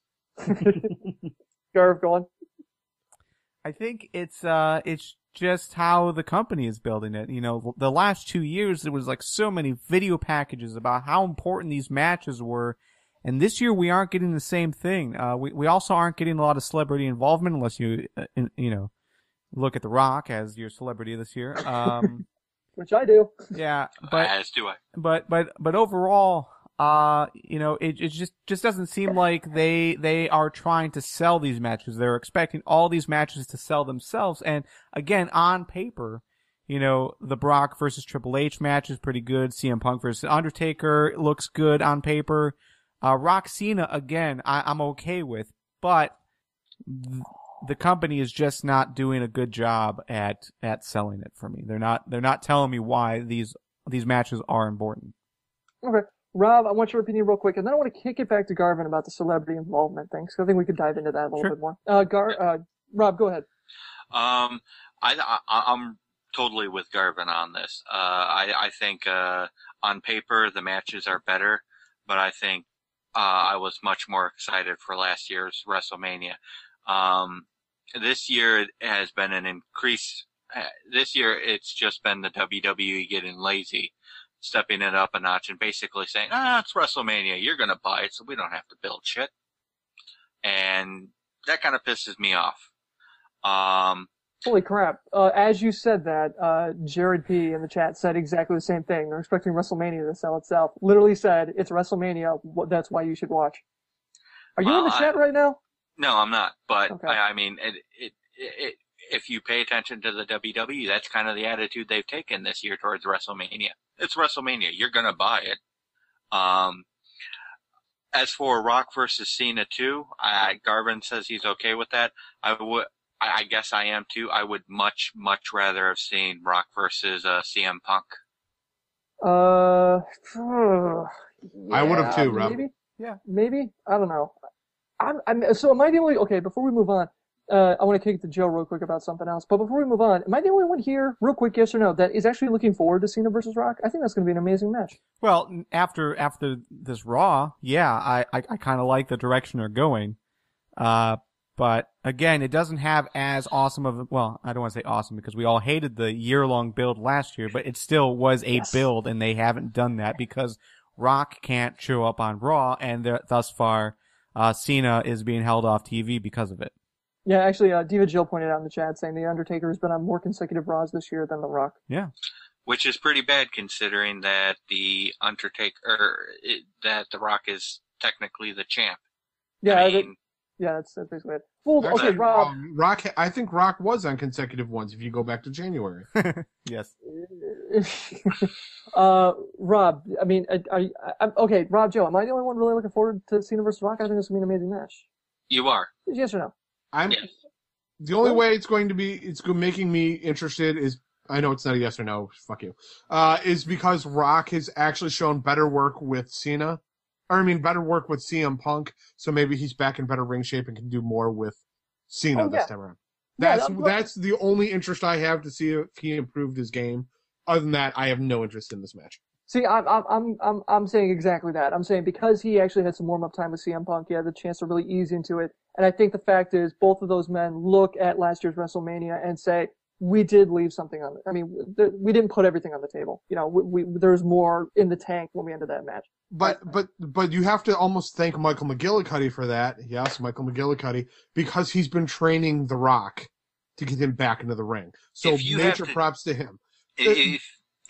Garv, go on. I think it's just how the company is building it. The last 2 years, there was like so many video packages about how important these matches were. And this year we aren't getting the same thing. We also aren't getting a lot of celebrity involvement unless you look at The Rock as your celebrity this year. Which I do. Yeah. But, as do I. But overall, it just doesn't seem like they are trying to sell these matches. They're expecting all these matches to sell themselves. And again, on paper, the Brock versus Triple H match is pretty good. CM Punk versus Undertaker looks good on paper. Rock Cena, again, I'm okay with, but the company is just not doing a good job at selling it for me. They're not telling me why these matches are important. Okay. Rob, I want your opinion real quick, and then I want to kick it back to Garvin about the celebrity involvement thing, so I think we could dive into that a little bit more. Rob, go ahead. I'm totally with Garvin on this. I think on paper the matches are better, but I think I was much more excited for last year's WrestleMania. This year it has been an increase. This year it's just been the WWE getting lazy stepping it up a notch and basically saying, it's WrestleMania, you're going to buy it, so we don't have to build shit. And that kind of pisses me off. Holy crap. As you said that, Jared P. in the chat said exactly the same thing. They're expecting WrestleMania to sell itself. Literally said, it's WrestleMania, that's why you should watch. Are you in the chat right now? No, I'm not. But, okay. I mean, if you pay attention to the WWE, that's kind of the attitude they've taken this year towards WrestleMania. It's WrestleMania. You're going to buy it. As for Rock versus Cena 2, Garvin says he's okay with that. I guess I am too. I would much, much rather have seen Rock versus CM Punk. Yeah, I would have too, Rob. Maybe? Yeah, maybe? I don't know. So am I the only, okay, before we move on, I want to kick it to Joe real quick about something else. But before we move on, am I the only one here, real quick, yes or no, that is actually looking forward to Cena versus Rock? I think that's going to be an amazing match. Well, after this Raw, yeah, I kind of like the direction they're going. But again, it doesn't have as awesome of well, I don't want to say awesome because we all hated the year-long build last year, but it still was a build, and they haven't done that because Rock can't show up on Raw, and thus far, Cena is being held off TV because of it. Yeah, actually, Diva Jill pointed out in the chat saying the Undertaker has been on more consecutive Raws this year than The Rock. Yeah. Which is pretty bad considering that the that The Rock is technically the champ. Yeah, that's basically it. Well, okay, Rob. I think Rock was on consecutive ones if you go back to January. Yes. Rob, I mean, okay, Rob, Joe, am I the only one really looking forward to Cena versus Rock? I think it's going to be an amazing match. You are. Yes or no? Yes. The only way it's going to be, making me interested is, I know it's not a yes or no, fuck you, is because Rock has actually shown better work with Cena. Better work with CM Punk, so maybe he's back in better ring shape and can do more with Cena this time around. That's the only interest I have to see if he improved his game. Other than that, I have no interest in this match. See, I'm saying exactly that. I'm saying because he actually had some warm-up time with CM Punk, he had the chance to really ease into it. And I think the fact is both of those men look at last year's WrestleMania and say, we did leave something on I mean, we didn't put everything on the table. You know, there's more in the tank when we ended that match. But you have to almost thank Michael McGillicuddy for that. Yes, Michael McGillicuddy, because he's been training The Rock to get him back into the ring. So major props to him.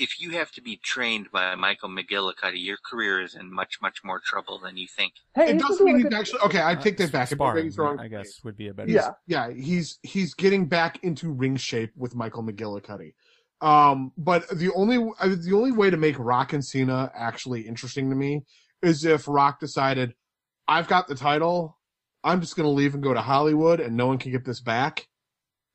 If you have to be trained by Michael McGillicuddy, your career is in much, much more trouble than you think. Hey, it doesn't mean he's actually okay. I take that back. Sparring, I guess would be a better. Yeah. He's getting back into ring shape with Michael McGillicuddy. But the only way to make Rock and Cena actually interesting to me is if Rock decided, I've got the title, I'm just going to leave and go to Hollywood, and no one can get this back.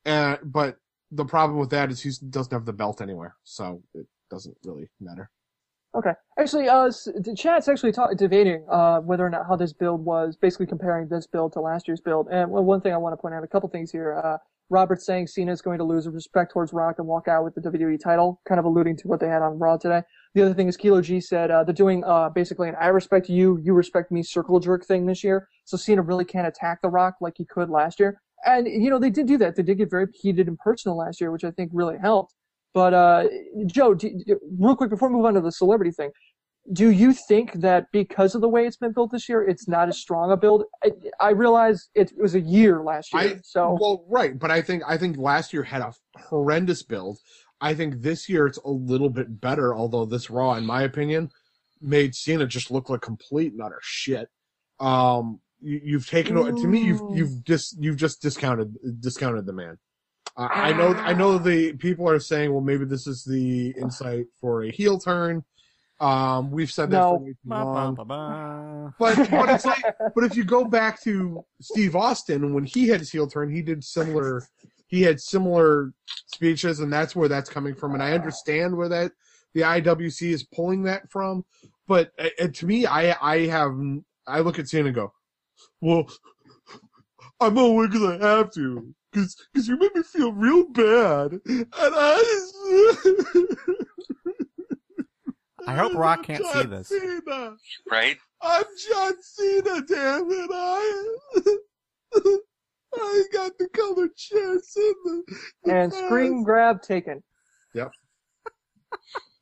But the problem with that is he doesn't have the belt anywhere, so it doesn't really matter. Okay. Actually, the chat's actually debating whether or not how this build was, basically comparing this build to last year's build. And one thing I want to point out, a couple things here. Robert's saying Cena's going to lose respect towards Rock and walk out with the WWE title, kind of alluding to what they had on Raw today. The other thing is Kilo G said they're doing basically an I respect you, you respect me circle jerk thing this year. So Cena really can't attack The Rock like he could last year. And, you know, they did do that. They did get very heated and personal last year, which I think really helped. But, Joe, real quick, before we move on to the celebrity thing, do you think that because of the way it's been built this year, it's not as strong a build? I realize it was a year last year, right, but I think last year had a horrendous build. I think this year it's a little bit better, although this Raw, in my opinion, made Cena just look like complete and utter shit. You've taken to me, you've just discounted the man. I know the people are saying, well, maybe this is the insight for a heel turn. We've said that for way too long. But it's like, but if you go back to Steve Austin, when he had his heel turn, he had similar speeches, and that's where that's coming from. And I understand where that the IWC is pulling that from. But to me, I look at Cena and go, well, I'm only because I have to. Because you made me feel real bad. And I hope Rock can't see this. Cena. Right? I'm John Cena, damn it. I got the colored chairs in the and screen grab taken. Yep.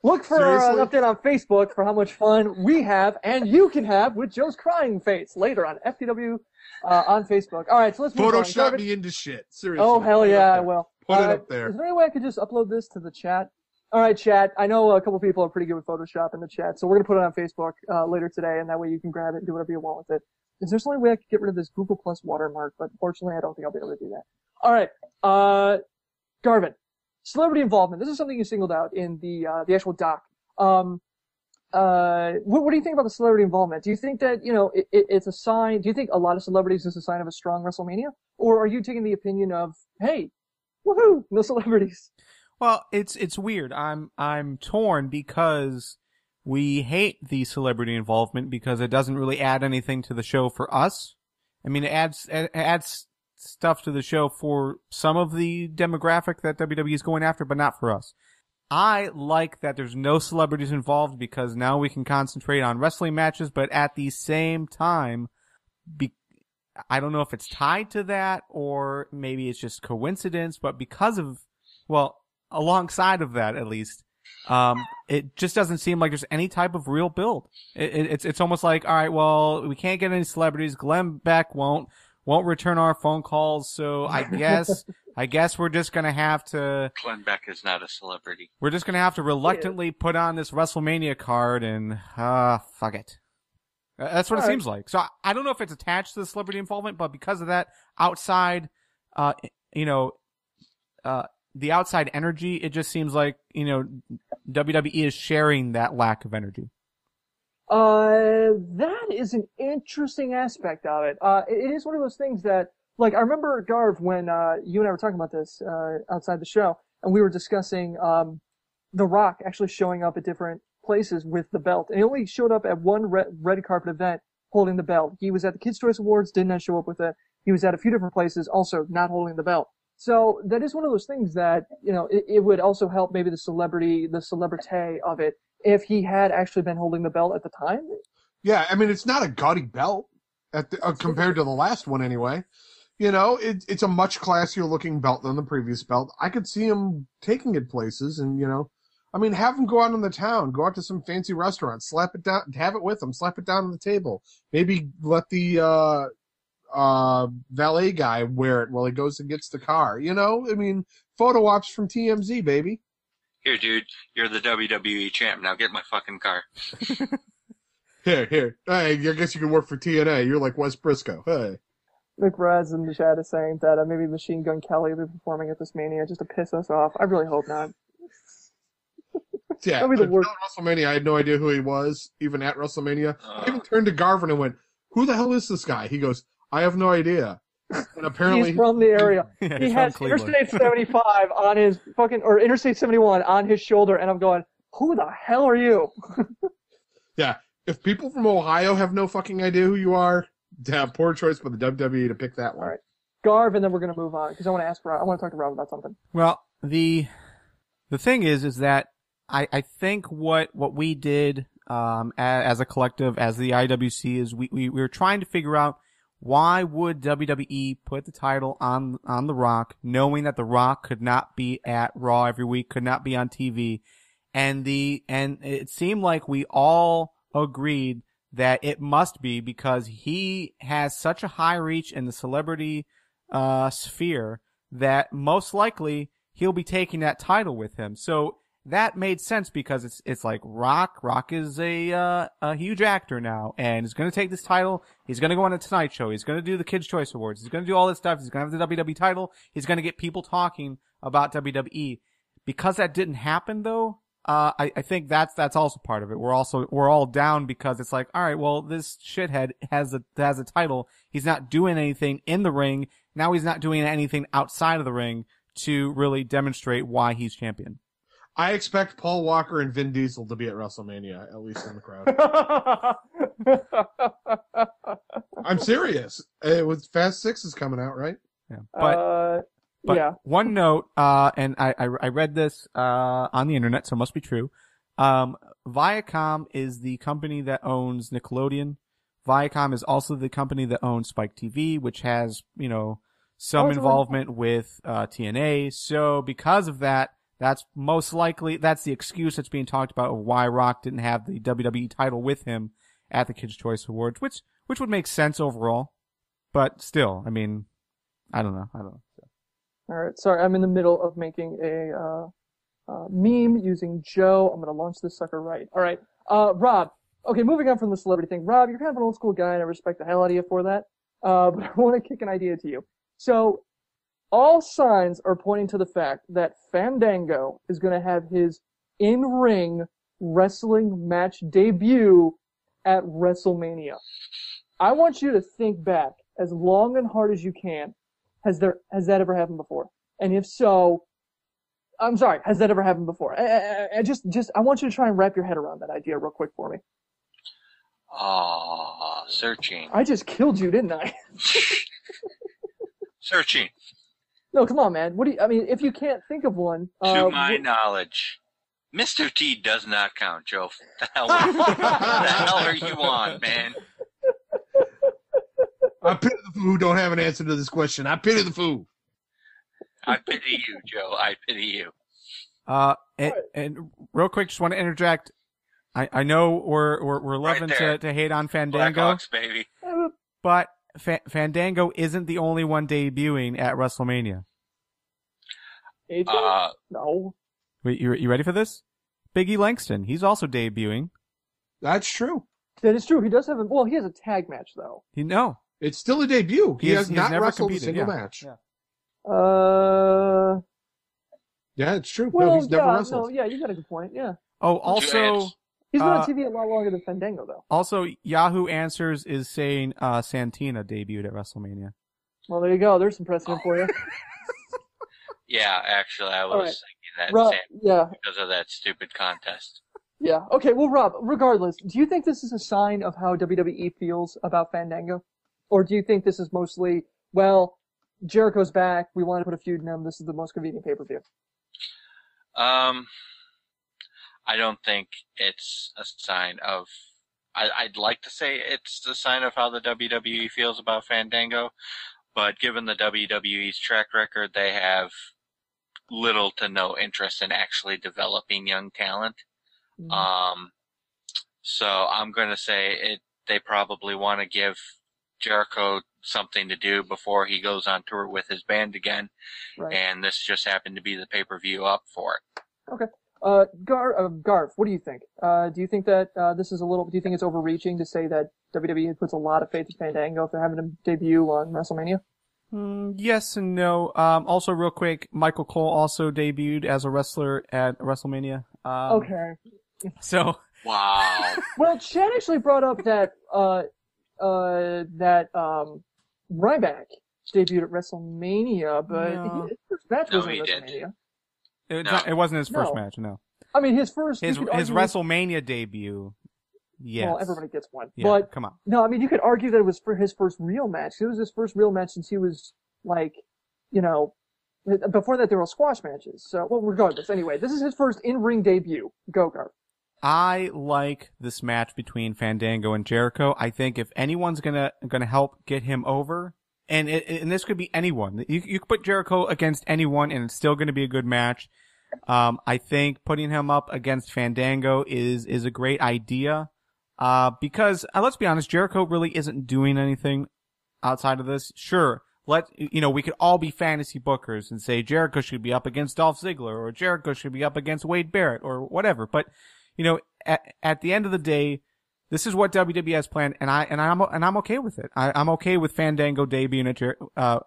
Look for an update on Facebook for how much fun we have and you can have with Joe's crying face later on FTW on Facebook. All right, so let's move on. Photoshop me into shit. Seriously. Oh, hell yeah, I will. Put it up there. Is there any way I could just upload this to the chat? All right, chat. I know a couple people are pretty good with Photoshop in the chat, so we're going to put it on Facebook later today, and that way you can grab it and do whatever you want with it. Is there some way I could get rid of this Google Plus watermark? But fortunately, I don't think I'll be able to do that. All right, Garvin, celebrity involvement. This is something you singled out in the actual doc. What do you think about the celebrity involvement? Do you think that, it's a sign? Do you think a lot of celebrities is a sign of a strong WrestleMania? Or are you taking the opinion of, hey, woohoo, no celebrities? Well, it's weird. I'm torn because we hate the celebrity involvement because it doesn't really add anything to the show for us. I mean, it adds stuff to the show for some of the demographic that WWE is going after, but not for us. I like that there's no celebrities involved because now we can concentrate on wrestling matches, but at the same time, I don't know if it's tied to that or maybe it's just coincidence, but alongside of that at least, it just doesn't seem like there's any type of real build. It's almost like, all right, well, we can't get any celebrities. Glenn Beck won't return our phone calls, so I guess we're just gonna have to. Glenn Beck is not a celebrity. We're just gonna have to reluctantly put on this WrestleMania card and fuck it. That's what it seems like. So I don't know if it's attached to the celebrity involvement, but because of that outside, the outside energy, it just seems like, WWE is sharing that lack of energy. That is an interesting aspect of it. It is one of those things that, like, I remember, Garv, when, you and I were talking about this, outside the show, and we were discussing, The Rock actually showing up at different places with the belt. And he only showed up at one red carpet event holding the belt. He was at the Kids' Choice Awards, did not show up with it. He was at a few different places, also not holding the belt. So that is one of those things that, it would also help maybe the celebrity of it if he had actually been holding the belt at the time. Yeah, I mean, it's not a gaudy belt compared to the last one anyway. It's a much classier looking belt than the previous belt. I could see him taking it places and, have him go out in the town, go out to some fancy restaurant, slap it down, have it with him, slap it down on the table. Maybe let the, valet guy wear it while he goes and gets the car. Photo ops from TMZ, baby. Here, dude, you're the WWE champ. Now get my fucking car. Here. Hey, I guess you can work for TNA. You're like Wes Briscoe. Hey. McBrad's in the chat is saying that maybe Machine Gun Kelly will be performing at this Mania just to piss us off. I really hope not. Yeah, at WrestleMania, I had no idea who he was, even at WrestleMania. I even turned to Garvin and went, who the hell is this guy? He goes, I have no idea. And apparently he's from the area. Yeah, he has Interstate 75 on his or Interstate 71 on his shoulder, and I'm going, who the hell are you? Yeah, if people from Ohio have no fucking idea who you are, poor choice for the WWE to pick that one. All right, Garv, and then we're gonna move on because I want to talk to Rob about something. Well, the thing is that I think what we did as a collective, as the IWC, is we were trying to figure out why would WWE put the title on The Rock, knowing that The Rock could not be at Raw every week, could not be on TV, and it seemed like we all agreed that it must be because he has such a high reach in the celebrity sphere that most likely he'll be taking that title with him. So that made sense because it's like Rock is a huge actor now and he's going to take this title. He's going to go on the Tonight Show. He's going to do the Kids' Choice Awards. He's going to do all this stuff. He's going to have the WWE title. He's going to get people talking about WWE. Because that didn't happen though, I think that's also part of it. We're all down because it's like, all right, well, this shithead has a title. He's not doing anything in the ring. Now he's not doing anything outside of the ring to really demonstrate why he's champion. I expect Paul Walker and Vin Diesel to be at WrestleMania, at least in the crowd. I'm serious. Fast 6 is coming out, right? Yeah. But yeah. One note, and I read this on the internet, so it must be true. Viacom is the company that owns Nickelodeon. Viacom is also the company that owns Spike TV, which has, some involvement with TNA. So because of that, That's most likely, that's the excuse that's being talked about of why Rock didn't have the WWE title with him at the Kids' Choice Awards, which would make sense overall. But still, I mean, I don't know. All right, sorry, I'm in the middle of making a meme using Joe. I'm gonna launch this sucker right. All right, Rob. Okay, moving on from the celebrity thing. Rob, you're kind of an old school guy, and I respect the hell out of you for that. But I want to kick an idea to you. So, all signs are pointing to the fact that Fandango is going to have his in-ring wrestling match debut at WrestleMania. I want you to think back as long and hard as you can. Has that ever happened before? And if so, I'm sorry, has that ever happened before? I want you to try and wrap your head around that idea real quick for me. Searching. I just killed you, didn't I? Searching. No, come on, man. If you can't think of one. To my knowledge, Mr. T does not count, Joe. What the hell are you on, man? I pity the fool who don't have an answer to this question. I pity the fool. I pity you, Joe. I pity you. And real quick, just want to interject. I know we're loving to hate on Fandango, Blackhawks, baby. but Fandango isn't the only one debuting at WrestleMania. AJ? No. Wait, you ready for this? Biggie Langston, he's also debuting. That's true. That is true. He does have he has a tag match though. It's still a debut. He has not never wrestled competed, a single match. Yeah. Yeah, it's true. Well, no, he's never wrestled. No, yeah, you got a good point. Yeah. Oh, also, he's been on TV a lot longer than Fandango, though. Also, Yahoo Answers is saying Santina debuted at WrestleMania. Well, there you go. There's some precedent for you. Yeah, actually, I was thinking that because of that stupid contest. Yeah. Okay. Well, Rob, regardless, do you think this is a sign of how WWE feels about Fandango, or do you think this is mostly, well, Jericho's back, we want to put a feud in him, this is the most convenient pay-per-view? I don't think it's a sign of. I'd like to say it's a sign of how the WWE feels about Fandango, but given the WWE's track record, they have little to no interest in actually developing young talent. Mm-hmm. So I'm going to say they probably want to give Jericho something to do before he goes on tour with his band again. Right. And this just happened to be the pay-per-view up for it. Okay. Garth, what do you think? Do you think that do you think it's overreaching to say that WWE puts a lot of faith in Fandango if they're having him debut on WrestleMania? Yes and no. Also, real quick, Michael Cole also debuted as a wrestler at WrestleMania. Okay. So. Wow. Well, Chad actually brought up that Ryback debuted at WrestleMania, but his first match wasn't at WrestleMania. It wasn't his first match, no. I mean, his WrestleMania debut. Yes. Well, everybody gets one. Yeah, but come on. No, I mean, you could argue that it was for his first real match. It was his first real match since he was, before that there were squash matches. So, well, regardless. Anyway, this is his first in-ring debut. Go, Garth. I like this match between Fandango and Jericho. I think if anyone's gonna help get him over, and this could be anyone. You could put Jericho against anyone and it's still gonna be a good match. I think putting him up against Fandango is a great idea. Because let's be honest, Jericho really isn't doing anything outside of this. Sure, we could all be fantasy bookers and say Jericho should be up against Dolph Ziggler or Jericho should be up against Wade Barrett or whatever. But at the end of the day, this is what WWE has planned, and I'm okay with it. I'm okay with Fandango debuting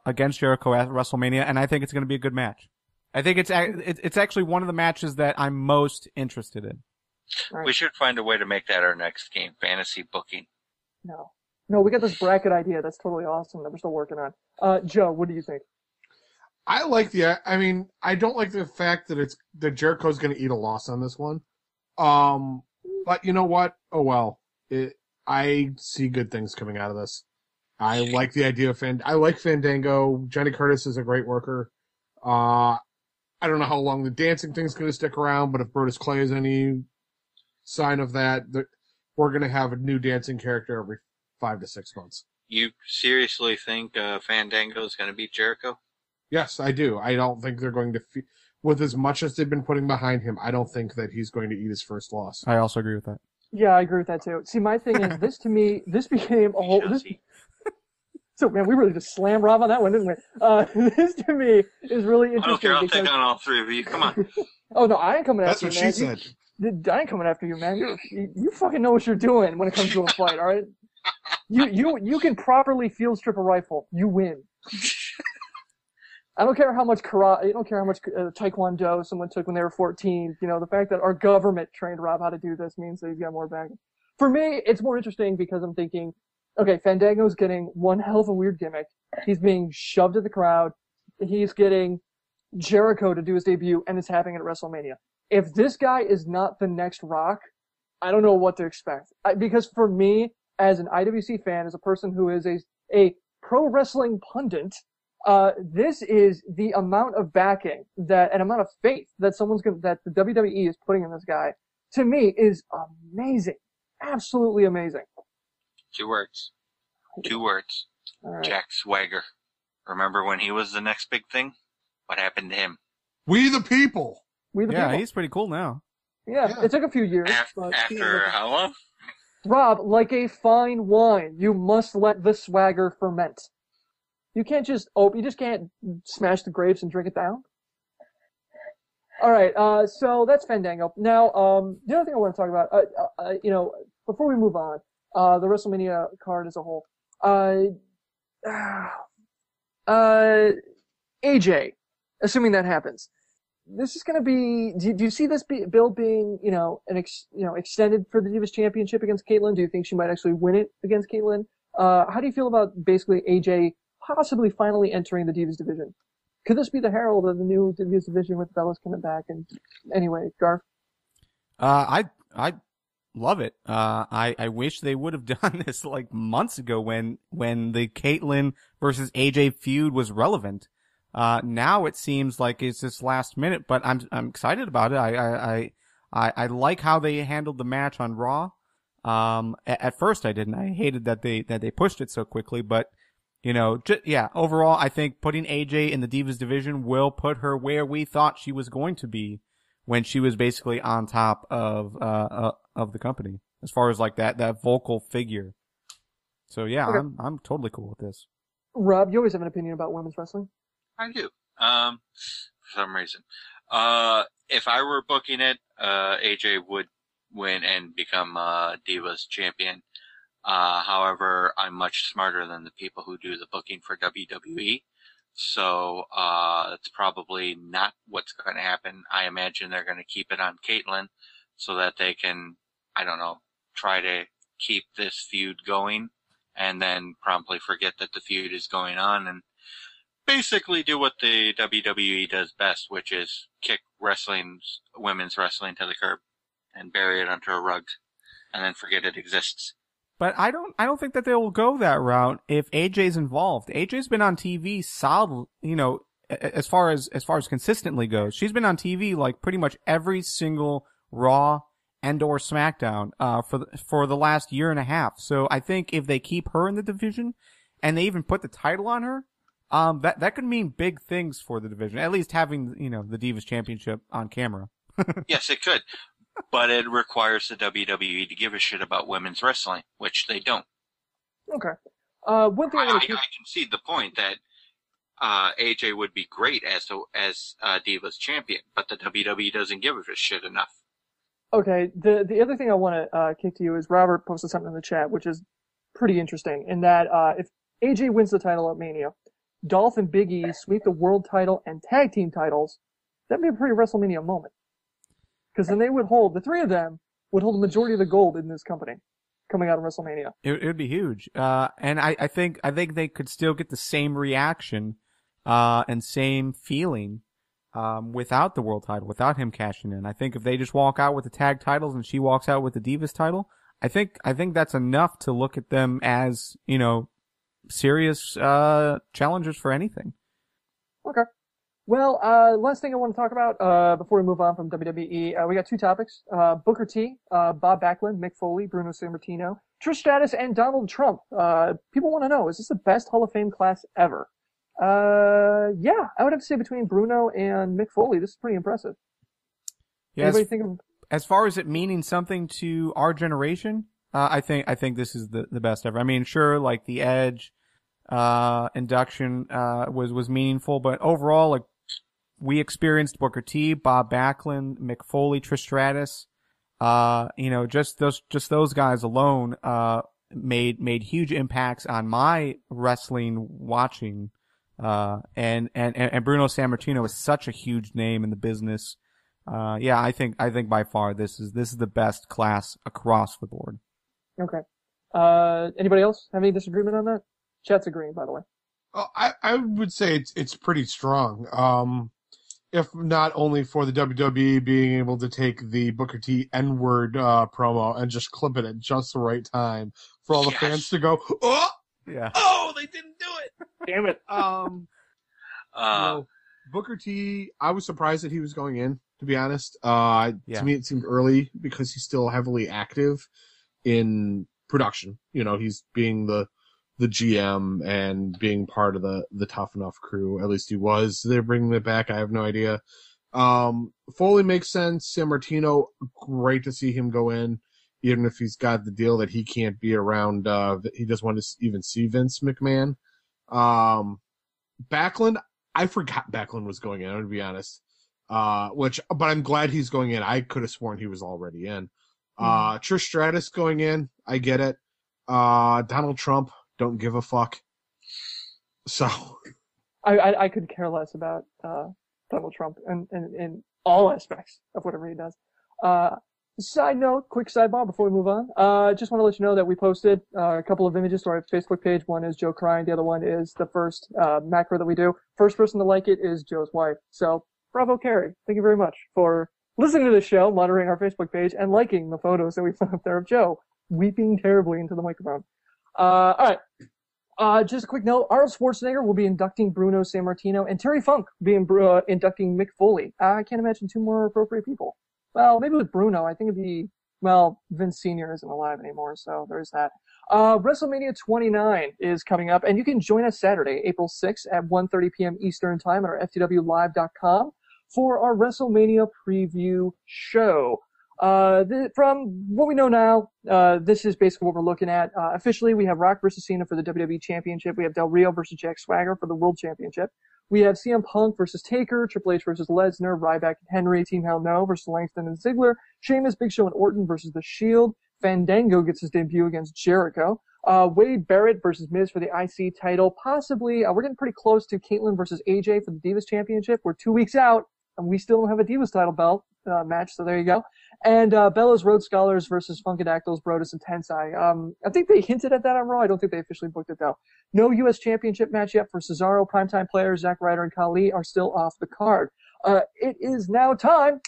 against Jericho at WrestleMania, and I think it's going to be a good match. I think it's actually one of the matches that I'm most interested in. Right. We should find a way to make that our next game, fantasy booking. No, we got this bracket idea that's totally awesome that we're still working on. Joe, what do you think? I don't like the fact that Jericho's going to eat a loss on this one. But you know what? Oh well. I see good things coming out of this. I like the idea of I like Fandango. Johnny Curtis is a great worker. I don't know how long the dancing thing's going to stick around, but if Brodus Clay is any sign of that, we're going to have a new dancing character every 5 to 6 months. You seriously think Fandango is going to beat Jericho? Yes, I do. I don't think they're going to. with as much as they've been putting behind him, I don't think that he's going to eat his first loss. I also agree with that. Yeah, I agree with that too. See, my thing is, this to me, this became a whole. So, man, we really just slammed Rob on that one, didn't we? This to me is really interesting. I don't care. I'll take on all three of you. Come on. Oh no, I ain't coming after you, man. That's what she said. I ain't coming after you, man. You fucking know what you're doing when it comes to a fight, all right? You can properly field strip a rifle. You win. I don't care how much karate. I don't care how much taekwondo someone took when they were 14. You know, the fact that our government trained Rob how to do this means that he's got more back. For me, it's more interesting because I'm thinking, okay, Fandango's getting one hell of a weird gimmick. He's being shoved at the crowd. He's getting Jericho to do his debut, and it's happening at WrestleMania. If this guy is not the next Rock, I don't know what to expect. Because for me, as an IWC fan, as a person who is a pro wrestling pundit, this is the amount of backing an amount of faith that that the WWE is putting in this guy, to me, is amazing. Absolutely amazing. 2 words. 2 words. Right. Jack Swagger. Remember when he was the next big thing? What happened to him? We the people. People. He's pretty cool now. Yeah, it took a few years. After how long? Rob, like a fine wine, you must let the swagger ferment. You can't just you just can't smash the grapes and drink it down. All right, so that's Fandango. Now, the other thing I want to talk about, before we move on, the WrestleMania card as a whole, AJ, assuming that happens, this is going to be. Do you see this build being, extended for the Divas Championship against Caitlyn? Do you think she might actually win it against Caitlyn? How do you feel about basically AJ possibly finally entering the Divas division? Could this be the herald of the new Divas division with Bella's coming back? And anyway, Garth? I love it. I wish they would have done this like months ago when the Caitlyn versus AJ feud was relevant. Now it seems like it's just last minute, but I'm excited about it. I like how they handled the match on Raw. At first I didn't. I hated that they pushed it so quickly, but overall, I think putting AJ in the Divas division will put her where we thought she was going to be when she was basically on top of the company, as far as like that vocal figure. So yeah, okay. I'm totally cool with this. Rob, you always have an opinion about women's wrestling. I do. For some reason. If I were booking it, AJ would win and become Divas champion. However, I'm much smarter than the people who do the booking for WWE. So, it's probably not what's going to happen. I imagine they're going to keep it on Caitlyn so that they can, try to keep this feud going and then promptly forget that the feud is going on and basically do what the WWE does best, which is kick women's wrestling to the curb and bury it under a rug and then forget it exists. But I don't think that they will go that route if AJ's involved. AJ's been on TV solid, as far as consistently goes. She's been on TV like pretty much every single Raw and or SmackDown, for the last year and a half. So I think if they keep her in the division and they even put the title on her, that could mean big things for the division. At least having, the Divas Championship on camera. Yes, it could. But it requires the WWE to give a shit about women's wrestling, which they don't. Okay. One thing I concede the point that AJ would be great as Divas champion, but the WWE doesn't give a shit enough. Okay. The other thing I want to kick to you is Robert posted something in the chat, which is pretty interesting, in that if AJ wins the title at Mania, Dolph and Big E sweep the world title and tag team titles, that'd be a pretty WrestleMania moment. Because then the three of them would hold the majority of the gold in this company coming out of WrestleMania. It would be huge. And I think they could still get the same reaction, and same feeling, without the world title, without him cashing in. I think if they just walk out with the tag titles and she walks out with the Divas title, I think that's enough to look at them as, serious, challengers for anything. Okay. Well, last thing I want to talk about, before we move on from WWE, we got 2 topics. Booker T, Bob Backlund, Mick Foley, Bruno Sammartino, Trish Stratus, and Donald Trump. People want to know, is this the best Hall of Fame class ever? Yeah, I would have to say between Bruno and Mick Foley, this is pretty impressive. Yeah, Anybody think of? as far as it meaning something to our generation, I think this is the best ever. I mean, sure, like the Edge induction was meaningful, but overall, like we experienced Booker T, Bob Backlund, Mick Foley, Trish Stratus. Just those guys alone made huge impacts on my wrestling watching. And Bruno Sammartino is such a huge name in the business. I think by far this is the best class across the board. Okay. Anybody else have any disagreement on that? Chat's agreeing, by the way. I would say it's pretty strong. If not only for the WWE being able to take the Booker T N-word promo and just clip it at just the right time for all the fans to go, oh, yeah, oh, they didn't do it, damn it. Booker T, I was surprised that he was going in, to be honest. To me, it seemed early because he's still heavily active in production. He's being the GM and being part of the Tough Enough crew. At least he was. They're bringing it back. I have no idea. Foley makes sense. Sammartino, great to see him go in, even if he's got the deal that he can't be around. He doesn't want to even see Vince McMahon. Backlund, I forgot Backlund was going in, to be honest. But I'm glad he's going in. I could have sworn he was already in. Trish Stratus going in. I get it. Donald Trump, don't give a fuck. So, I could care less about Donald Trump in all aspects of whatever he does. Side note, quick sidebar before we move on. Just want to let you know that we posted a couple of images to our Facebook page. One is Joe crying. The other one is the first macro that we do. First person to like it is Joe's wife. So, bravo, Carrie. Thank you very much for listening to this show, monitoring our Facebook page, and liking the photos that we put up there of Joe weeping terribly into the microphone. All right. Just a quick note. Arnold Schwarzenegger will be inducting Bruno Sammartino, and Terry Funk will be inducting Mick Foley. I can't imagine two more appropriate people. Well, maybe with Bruno, I think it'd be, Vince Sr. isn't alive anymore, so there's that. WrestleMania 29 is coming up, and you can join us Saturday, April 6th at 1:30 p.m. Eastern Time at our FTWLive.com for our WrestleMania preview show. From what we know now, this is basically what we're looking at. Officially, we have Rock versus Cena for the WWE Championship. We have Del Rio versus Jack Swagger for the World Championship. We have CM Punk versus Taker, Triple H versus Lesnar, Ryback and Henry, Team Hell No versus Langston and Ziggler, Sheamus, Big Show and Orton versus The Shield. Fandango gets his debut against Jericho. Wade Barrett versus Miz for the IC title. Possibly, we're getting pretty close to Caitlyn versus AJ for the Divas Championship. We're 2 weeks out, and we still don't have a Divas title belt match, so there you go. And Bella's Road Scholars versus Funkadactyls, Brodus, and Tensai. I think they hinted at that on Raw. I don't think they officially booked it, though. No U.S. Championship match yet for Cesaro. Primetime players Zack Ryder and Khali are still off the card. It is now time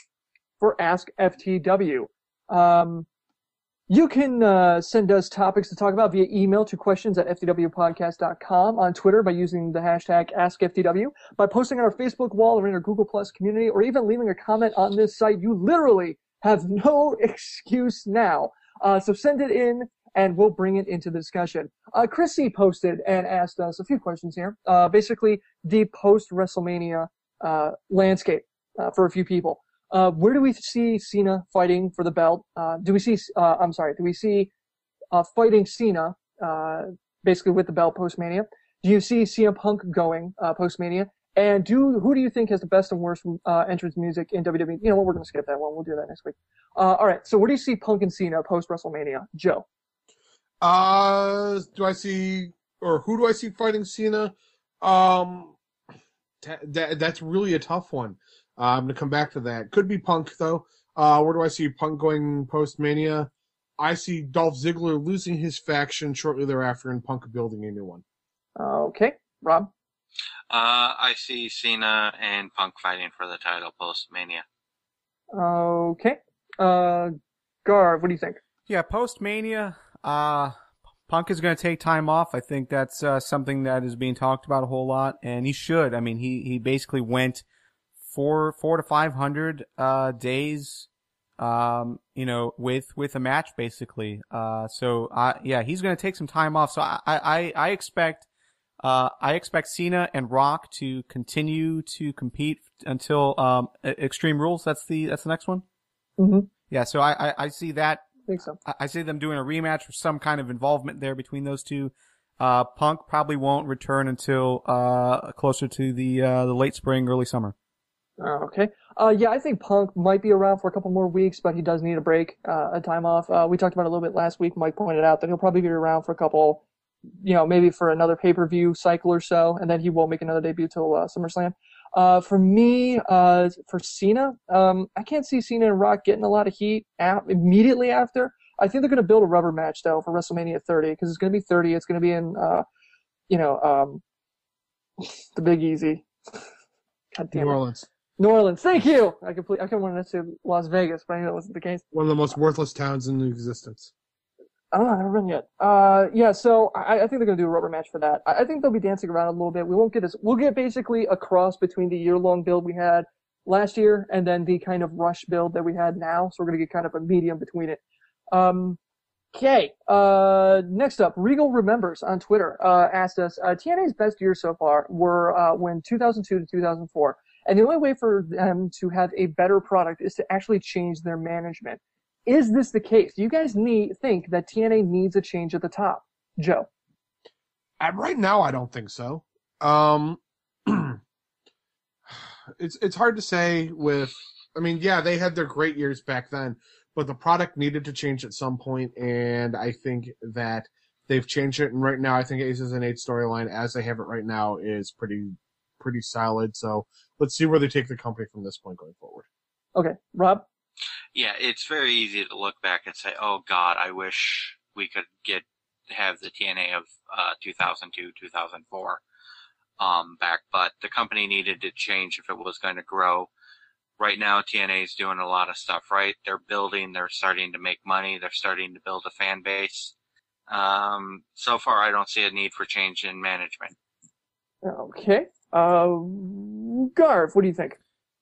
for Ask FTW. You can send us topics to talk about via email to questions@ftwpodcast.com, on Twitter by using the hashtag AskFTW, by posting on our Facebook wall or in our Google Plus community, or even leaving a comment on this site. You literally have no excuse now. So send it in, and we'll bring it into the discussion. Chrissy posted and asked us a few questions here. Basically, the post-WrestleMania landscape for a few people. Where do we see Cena fighting for the belt? Do we see fighting Cena, basically with the belt post-Mania? Do you see CM Punk going, post-Mania? And who do you think has the best and worst, entrance music in WWE? You know what? We're going to skip that one. We'll do that next week. All right. So where do you see Punk and Cena post-WrestleMania? Joe? Who do I see fighting Cena? That's really a tough one. I'm going to come back to that. Could be Punk, though. Where do I see Punk going post-Mania? I see Dolph Ziggler losing his faction shortly thereafter and Punk building a new one. Okay. Rob? I see Cena and Punk fighting for the title post-Mania. Okay. Garv, what do you think? Yeah, post-Mania, Punk is going to take time off. I think that's something that is being talked about a whole lot, and he should. I mean, he basically went 400 to 500 days, with a match basically. So he's going to take some time off. So I expect I expect Cena and Rock to continue to compete until Extreme Rules. That's the next one. Mm-hmm. Yeah, so I see that. I think so. I see them doing a rematch or some kind of involvement there between those two. Punk probably won't return until closer to the late spring, early summer. Okay. Yeah, I think Punk might be around for a couple more weeks, but he does need a break, a time off. We talked about it a little bit last week. Mike pointed out that he'll probably be around for a couple, maybe for another pay-per-view cycle or so, and then he won't make another debut till SummerSlam. For me, for Cena, I can't see Cena and Rock getting a lot of heat immediately after. I think they're going to build a rubber match, though, for WrestleMania 30, because it's going to be 30. It's going to be in, the Big Easy. God damn it. New Orleans. New Orleans. Thank you. I couldn't want to say Las Vegas, but I knew that wasn't the case. One of the most worthless towns in existence. I don't know. I've never been yet. Yeah. So I think they're gonna do a rubber match for that. I think they'll be dancing around a little bit. We'll get basically a cross between the year-long build we had last year and then the kind of rush build that we had now. So we're gonna get kind of a medium between it. Okay. Next up, Regal Remembers on Twitter asked us, TNA's best years so far were when 2002 to 2004. And the only way for them to have a better product is to actually change their management. Is this the case? Do you guys think that TNA needs a change at the top? Joe? Right now, I don't think so. It's hard to say they had their great years back then, but the product needed to change at some point, and I think that they've changed it. And right now, I think Aces and 8 storyline, as they have it right now, is pretty solid. So let's see where they take the company from this point going forward. Okay. Rob? Yeah, it's very easy to look back and say, oh God, I wish we could have the TNA of 2002, 2004 back, but the company needed to change if it was going to grow. Right now, TNA is doing a lot of stuff, right? They're building, they're starting to make money, they're starting to build a fan base. So far, I don't see a need for change in management. Okay. Garv, what do you think?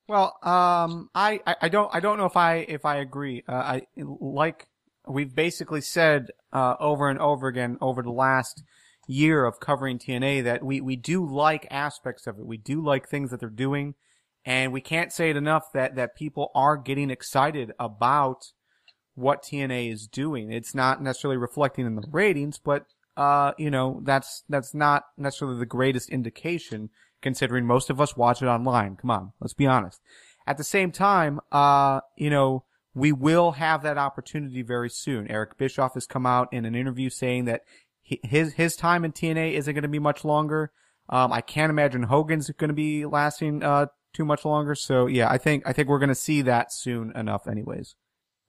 Well, I don't know if I agree. Like we've basically said, over and over again over the last year of covering TNA that we do like aspects of it. We do like things that they're doing, and we can't say it enough that people are getting excited about what TNA is doing. It's not necessarily reflecting in the ratings, but that's not necessarily the greatest indication, considering most of us watch it online. Come on, let's be honest. At the same time, we will have that opportunity very soon. Eric Bischoff has come out in an interview saying that his time in TNA isn't going to be much longer. I can't imagine Hogan's going to be lasting too much longer. So yeah, I think we're going to see that soon enough anyways.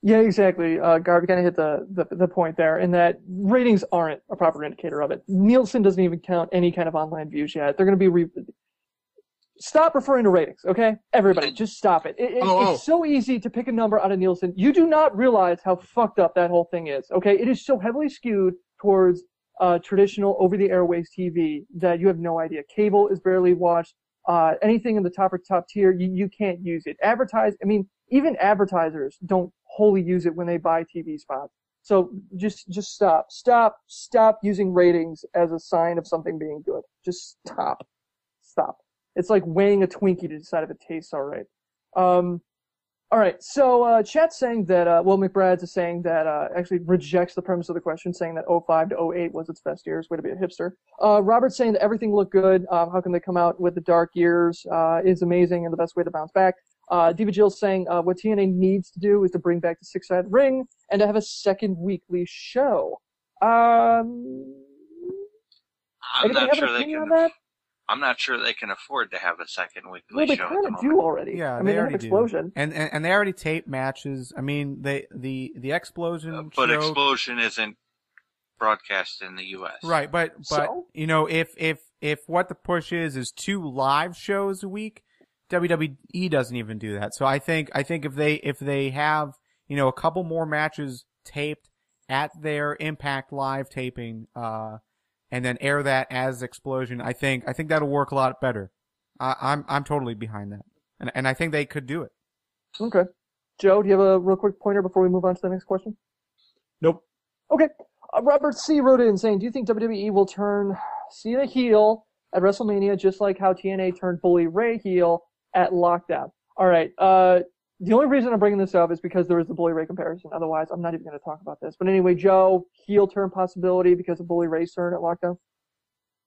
Yeah, exactly. Garb kind of hit the point there in that ratings aren't a proper indicator of it. Nielsen doesn't even count any kind of online views yet. They're going to be Stop referring to ratings, okay? Everybody, just stop it. It's so easy to pick a number out of Nielsen. You do not realize how fucked up that whole thing is, okay? It is so heavily skewed towards traditional over-the-airways TV that you have no idea. Cable is barely watched. Anything in the top tier, you can't use it. Even advertisers don't wholly use it when they buy TV spots. So just stop. Stop using ratings as a sign of something being good. Just stop. It's like weighing a Twinkie to decide if it tastes all right. All right. So chat's saying that Will McBride's is saying that actually rejects the premise of the question, saying that 05 to 08 was its best years. Way to be a hipster. Robert's saying that everything looked good. How can they come out with the dark years? Is amazing and the best way to bounce back. Diva Jill's saying what TNA needs to do is to bring back the six-sided ring and to have a second weekly show. I'm not sure they can. On that? I'm not sure they can afford to have a second weekly well, they show. They kind of do already. Yeah, they already Explosion. Do. And they already tape matches. I mean, the Explosion but show... Explosion isn't broadcast in the U.S. Right, but so? If what the push is 2 live shows a week, WWE doesn't even do that. So I think if they have, a couple more matches taped at their Impact Live taping, and then air that as Explosion, I think that'll work a lot better. I'm totally behind that. And I think they could do it. Okay. Joe, do you have a real quick pointer before we move on to the next question? Nope. Okay. Robert C. wrote in saying, do you think WWE will turn Cena heel at WrestleMania, just like how TNA turned Bully Ray heel at Lockdown. All right. The only reason I'm bringing this up is because there is the Bully Ray comparison. Otherwise, I'm not even going to talk about this. But anyway, Joe, heel turn possibility because of Bully Ray's turn at Lockdown.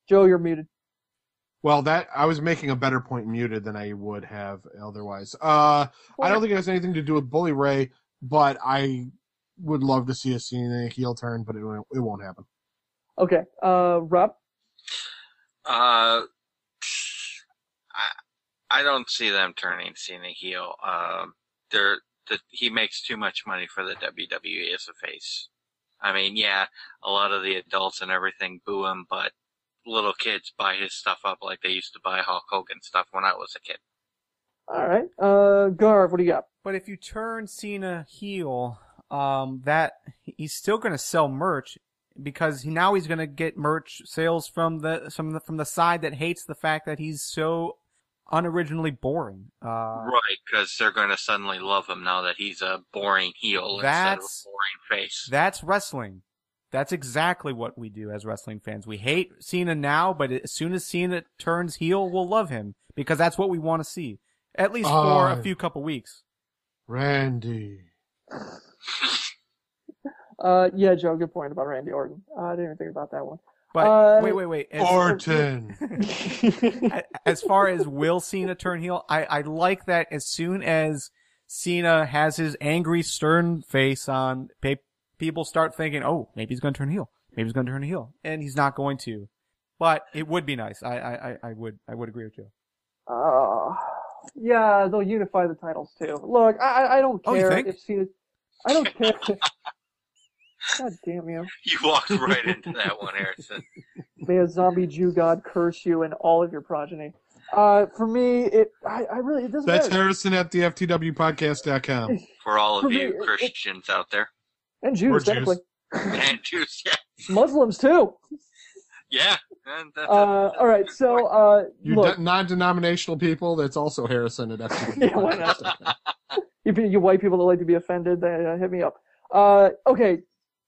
Joe, you're muted. Well, I was making a better point muted than I would have otherwise. I don't think it has anything to do with Bully Ray, but I would love to see a Cena heel turn, but it won't happen. Okay. Rob? I don't see them turning Cena heel. He makes too much money for the WWE as a face. I mean, yeah, a lot of the adults and everything boo him, but little kids buy his stuff up like they used to buy Hulk Hogan stuff when I was a kid. All right. Garv, what do you got? But if you turn Cena heel, that he's still going to sell merch because now he's going to get merch sales from the side that hates the fact that he's so unoriginally boring. Right, because they're going to suddenly love him now that he's a boring heel instead of a boring face. That's wrestling. That's exactly what we do as wrestling fans. We hate Cena now, but as soon as Cena turns heel, we'll love him because that's what we want to see. At least for a few couple weeks. Randy. Yeah, Joe, good point about Randy Orton. I didn't even think about that one. But wait. Orton. As far as will Cena turn heel, I like that as soon as Cena has his angry, stern face on, people start thinking, oh, maybe he's going to turn heel. Maybe he's going to turn heel. And he's not going to. But it would be nice. I would agree with you. Yeah, they'll unify the titles too. Look, I don't care if Cena. I don't care. God damn you! You walked right into that one, Harrison. May a zombie Jew god curse you and all of your progeny. For me, it doesn't That's matter. Harrison at the FTWpodcast.com. For all of you Christians out there. And Jews, technically. And Jews, yeah. Muslims too. Yeah. All right, so you look, non-denominational people. That's also Harrison at FTW. Yeah, why not? You white people that like to be offended, they hit me up. Okay,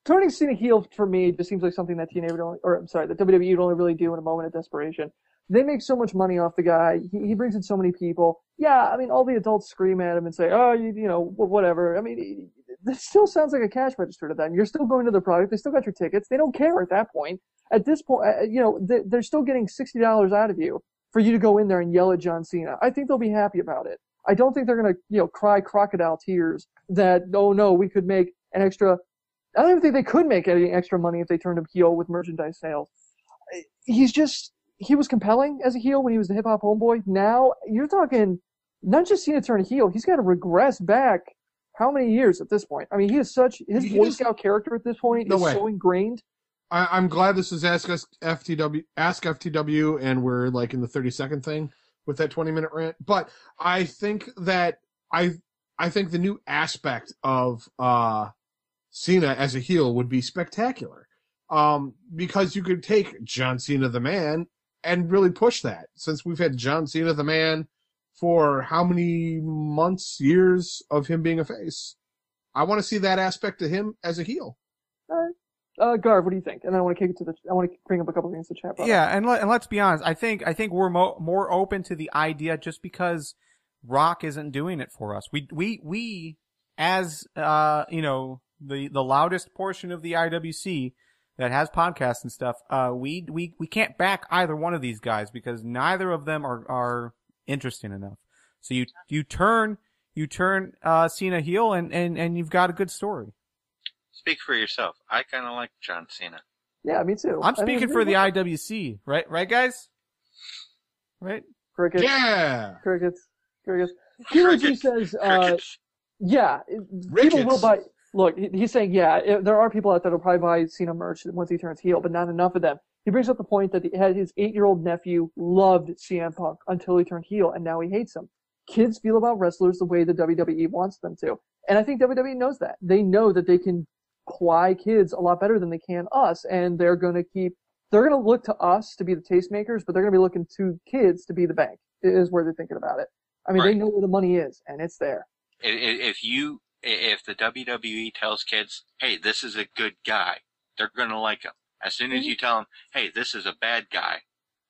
turning Cena heel for me just seems like something that TNA would only, or I'm sorry, that WWE would only really do in a moment of desperation. They make so much money off the guy. He brings in so many people. Yeah, I mean, all the adults scream at him and say, "Oh, you know, whatever." I mean, this still sounds like a cash register to them. You're still going to the product. They still got your tickets. They don't care at that point. At this point, they're still getting $60 out of you for you to go in there and yell at John Cena. I think they'll be happy about it. I don't think they're going to, cry crocodile tears that, oh no, we could make an extra. I don't even think they could make any extra money if they turned him heel with merchandise sales. He was compelling as a heel when he was the hip hop homeboy. Now you're talking not just Cena turn heel. He's got to regress back how many years at this point? I mean, his Boy Scout character at this point is so ingrained. I'm glad this is Ask FTW, and we're like in the 30-second thing with that 20-minute rant. But I think that I think the new aspect of Cena as a heel would be spectacular, because you could take John Cena the Man and really push that. Since we've had John Cena the Man for how many months, years of him being a face, I want to see that aspect of him as a heel. All right. Garv, what do you think? And then I want to bring up a couple things to chat about. Yeah, and let's be honest. I think we're more open to the idea just because Rock isn't doing it for us. We as the loudest portion of the IWC that has podcasts and stuff, we can't back either one of these guys because neither of them are interesting enough. So you turn Cena heel and you've got a good story. Speak for yourself. I kind of like John Cena. Yeah, me too. I'm speaking for the IWC, right? Right, guys? Right? Crickets. Yeah. Crickets. He says, yeah, people will buy. Look, he's saying, yeah, there are people out there that'll probably buy Cena merch once he turns heel, but not enough of them. He brings up the point that his 8-year-old nephew loved CM Punk until he turned heel, and now he hates him. Kids feel about wrestlers the way the WWE wants them to. And I think WWE knows that. They know that they can ply kids a lot better than they can us, and they're going to look to us to be the tastemakers, but they're going to be looking to kids to be the bank, is where they're thinking about it. I mean, They know where the money is, and it's there. If the WWE tells kids, hey, this is a good guy, they're going to like him. As soon as you tell them, hey, this is a bad guy,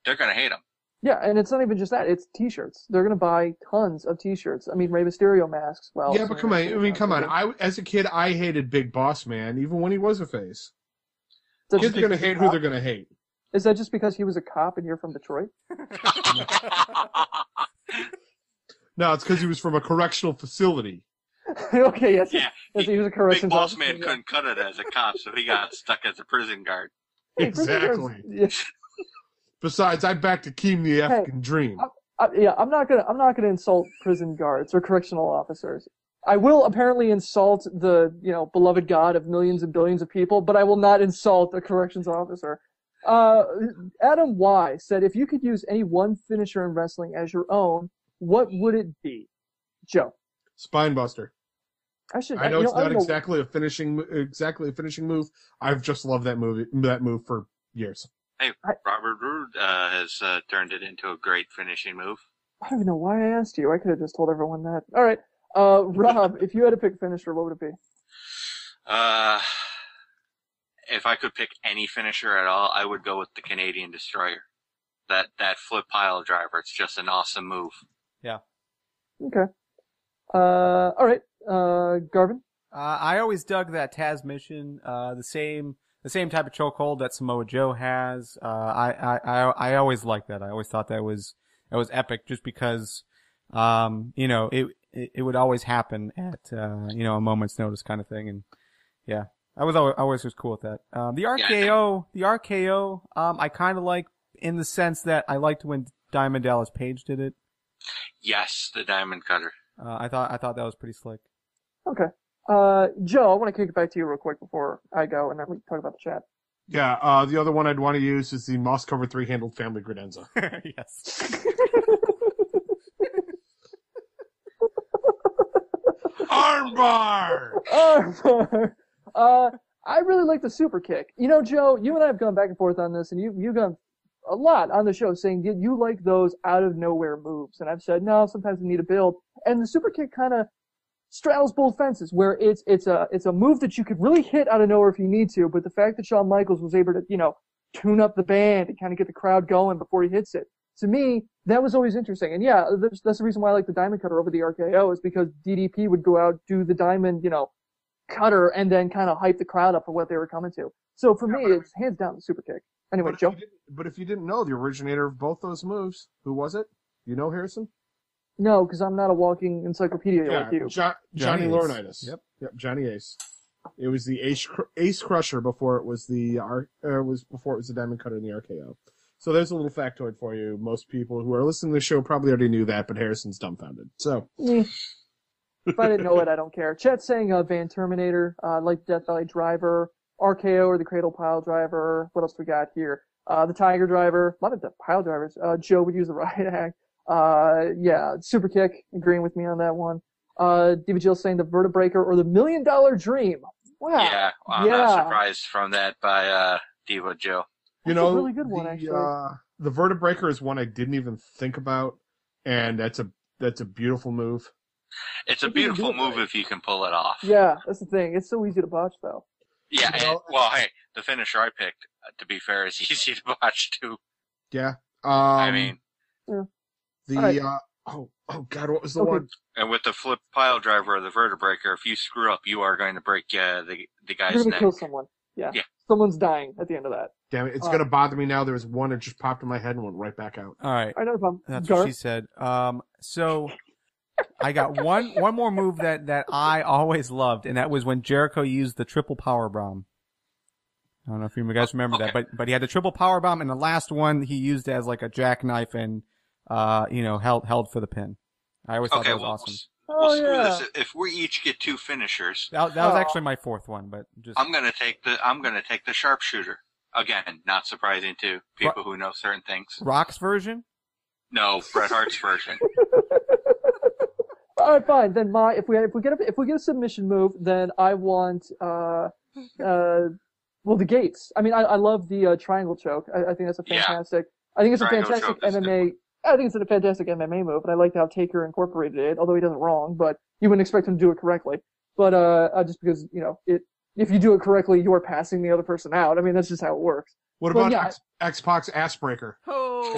they're going to hate him. Yeah, and it's not even just that. It's T-shirts. They're gonna buy tons of T-shirts. I mean, Rey Mysterio masks. Well, yeah, but come on. I mean, come on. As a kid, I hated Big Boss Man, even when he was a face. Kids are gonna hate who they're gonna hate. Is that just because he was a cop and you're from Detroit? No, it's because he was from a correctional facility. Okay, yes. Yeah, yes, he was a corrections Big Boss officer, Man yeah. couldn't cut it as a cop, so he got stuck as a prison guard. Hey, prison Exactly. guards- yeah. Besides, I backed Akeem the African Dream. I'm not gonna insult prison guards or correctional officers. I will apparently insult the, beloved God of millions and billions of people, but I will not insult a corrections officer. Adam Y said, if you could use any one finisher in wrestling as your own, what would it be? Joe. Spinebuster. I know it's not know. exactly a finishing move. I've just loved that move for years. Hey, Robert Roode has turned it into a great finishing move. I don't even know why I asked you. I could have just told everyone that. All right. Rob, if you had to pick a finisher, what would it be? If I could pick any finisher at all, I would go with the Canadian Destroyer. That flip pile driver. It's just an awesome move. Yeah. Okay. All right. Garvin? I always dug that Taz mission, the same type of chokehold that Samoa Joe has. I always liked that. I always thought that was epic just because, it would always happen at, a moment's notice kind of thing. And yeah, I always was cool with that. The RKO, I kind of like in the sense that I liked when Diamond Dallas Page did it. Yes, the Diamond Cutter. I thought that was pretty slick. Okay. Joe, I want to kick it back to you real quick before I go, and then we can talk about the chat. Yeah, the other one I'd want to use is the moss cover 3-handled family credenza. Yes. Armbar! I really like the super kick. Joe, you and I have gone back and forth on this, and you've gone a lot on the show saying you like those out of nowhere moves, and I've said no, sometimes you need a build, and the super kick kind of straddles both fences, where it's a move that you could really hit out of nowhere if you need to, but the fact that Shawn Michaels was able to tune up the band and kind of get the crowd going before he hits it, to me that was always interesting. And yeah, that's the reason why I like the Diamond Cutter over the RKO, is because DDP would go out, do the Diamond cutter, and then kind of hype the crowd up for what they were coming to. So for me, it's hands down the super kick. Anyway, Joe. But if you didn't know the originator of both those moves, who was it? You know, Harrison? No, because I'm not a walking encyclopedia like you. Johnny Ace. Laurinaitis. Yep, Johnny Ace. It was the Ace Crusher before it was the Diamond Cutter and the RKO. So there's a little factoid for you. Most people who are listening to the show probably already knew that, but Harrison's dumbfounded. So. If I didn't know it, I don't care. Chat's saying Van Terminator, like Death Valley Driver, RKO or the Cradle Pile Driver. What else we got here? The Tiger Driver. A lot of the pile drivers. Joe would use the Riot Act. Yeah, Super Kick, agreeing with me on that one. Diva Jill saying the Vertebreaker or the $1 Million Dream. Wow. Yeah, I'm not surprised from that by Diva Jill. That's a really good one, actually. The Vertebreaker is one I didn't even think about, and that's a beautiful move. It's a beautiful move if you can pull it off. Yeah, that's the thing. It's so easy to botch, though. Yeah, hey, the finisher I picked, to be fair, is easy to botch too. Yeah. I mean, oh God, what was the one? And with the flip pile driver or the Vertebreaker, if you screw up, you are going to break the guy's You're gonna neck. kill someone. Yeah. Someone's dying at the end of that. Damn it, it's gonna bother me now. There was one that just popped in my head and went right back out. All right. I know, Bob. That's what she said. So I got one more move that I always loved, and that was when Jericho used the triple power bomb. I don't know if you guys remember that, but he had the triple power bomb, and the last one he used as like a jackknife and held for the pin. I always thought that was awesome. We'll screw this. If we each get two finishers, that was actually my fourth one, but just I'm gonna take the sharpshooter again. Not surprising to people who know certain things. Rock's version? No, Bret Hart's version. All right, fine. Then if we get a submission move, then I want the gates. I mean, I love the triangle choke. I think that's a fantastic. I think it's a fantastic MMA. I think it's a fantastic MMA move, and I liked how Taker incorporated it. Although he does it wrong, but you wouldn't expect him to do it correctly. But just because if you do it correctly, you're passing the other person out. I mean, that's just how it works. What But about yeah, X-Pac's ass breaker? Oh.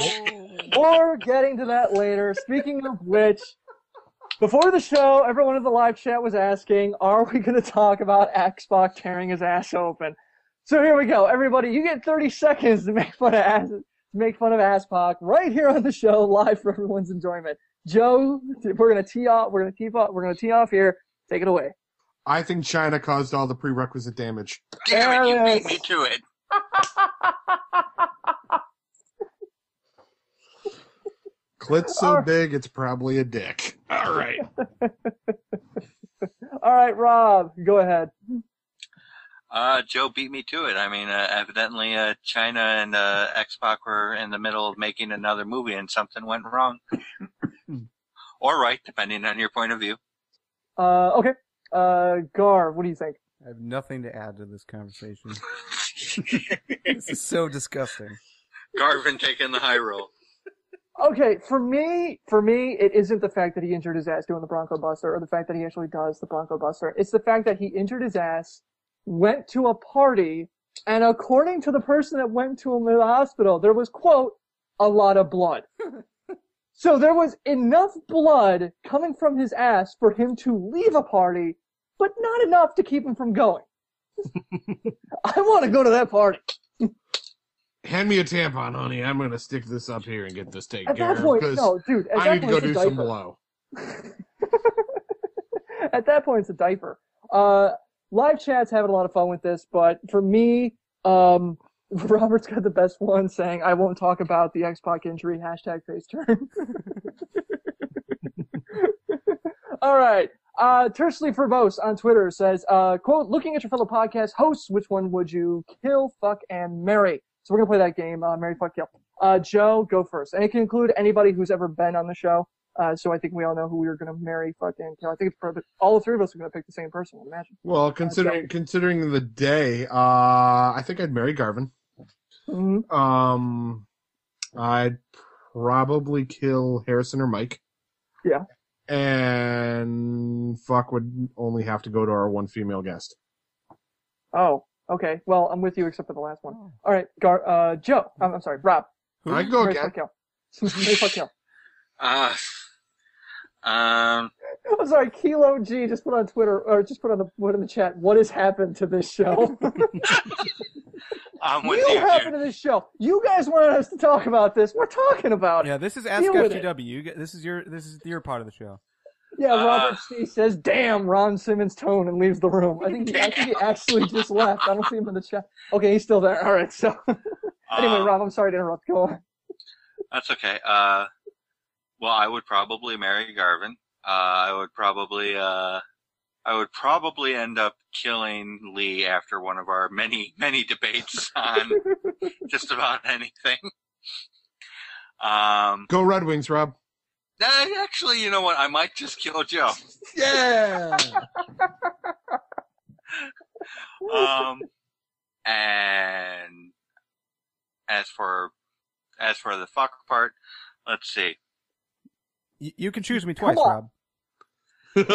we're getting to that later. Speaking of which, before the show, everyone in the live chat was asking, are we going to talk about X-Pac tearing his ass open? So here we go. Everybody, you get 30 seconds to make fun of X-Pac right here on the show, live for everyone's enjoyment. Joe, we're going to tee off here. Take it away. I think China caused all the prerequisite damage. Damn it, you There it beat me to it. Clit's so big, it's probably a dick. All right. All right, Rob, go ahead. Joe beat me to it. I mean, evidently, China and X-Pac were in the middle of making another movie and something went wrong. Or right, depending on your point of view. Okay. Gar, what do you think? I have nothing to add to this conversation. This is so disgusting. Garvin taking the high roll. Okay, for me, it isn't the fact that he injured his ass doing the Bronco Buster or the fact that he actually does the Bronco Buster. It's the fact that he injured his ass, went to a party, and according to the person that went to him in the hospital, there was, quote, a lot of blood. So there was enough blood coming from his ass for him to leave a party, but not enough to keep him from going. I want to go to that party. Hand me a tampon, honey. I'm going to stick this up here and get this taken At care that point, of. no, dude. At I that need to point, go it's do a some diaper. blow. At that point, it's a diaper. Live chat's having a lot of fun with this, but for me, Robert's got the best one saying, I won't talk about the X-Pac injury, #face turn. All right. Tersely Verbose on Twitter says, quote, looking at your fellow podcast hosts, which one would you kill, fuck, and marry? So we're going to play that game, marry, fuck, kill. Joe, go first. And it can include anybody who's ever been on the show. So I think we all know who we were going to marry, fuck, and kill. I think it's probably all the three of us are going to pick the same person, I imagine. Well, considering the day, I think I'd marry Garvin. Mm-hmm. I'd probably kill Harrison or Mike. Yeah. And fuck would only have to go to our one female guest. Oh, okay. Well, I'm with you except for the last one. All right, Joe. I'm sorry, Rob. I go Marry, again. fuck, kill. Marry, fuck, kill. Um, I'm sorry, Kilo G just put on Twitter, or just put in the chat, what has happened to this show? I'm with What you, happened dude. to this show? You guys wanted us to talk about this. We're talking about it. Yeah, this is Ask Deal with it. FTW. This is your part of the show. Yeah, Robert C says, damn, Ron Simmons' tone, and leaves the room. I think he actually just left. I don't see him in the chat. Okay, he's still there. All right, so. Anyway, Rob, I'm sorry to interrupt. Go on. That's okay. Well, I would probably marry Garvin. I would probably end up killing Lee after one of our many, many debates on just about anything. Go Red Wings, Rob. Actually, you know what? I might just kill Joe. Yeah. And as for the fuck part, let's see. You can choose me twice, on. Rob.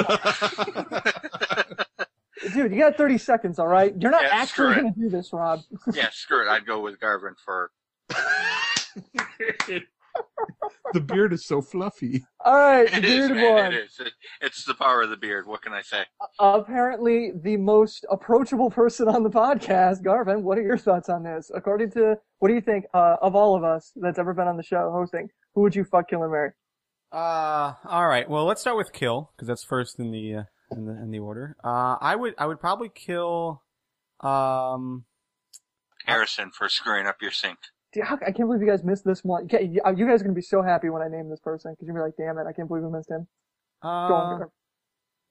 Dude, you got 30 seconds, all right? You're not Yeah, actually screw it. going to do this, Rob. Yeah, screw it. I'd go with Garvin for. The beard is so fluffy. All right, It is, bearded man. one. It is. It's the power of the beard. What can I say? Apparently, the most approachable person on the podcast, Garvin. What are your thoughts on this? According to, what do you think of all of us that's ever been on the show hosting? Who would you fuck, kill, and marry? All right. Well, let's start with kill because that's first in the order. I would probably kill Harrison for screwing up your sink. Dude, I can't believe you guys missed this one. You guys are going to be so happy when I name this person because you're going to be like, damn it, I can't believe we missed him. Go on, Garvin.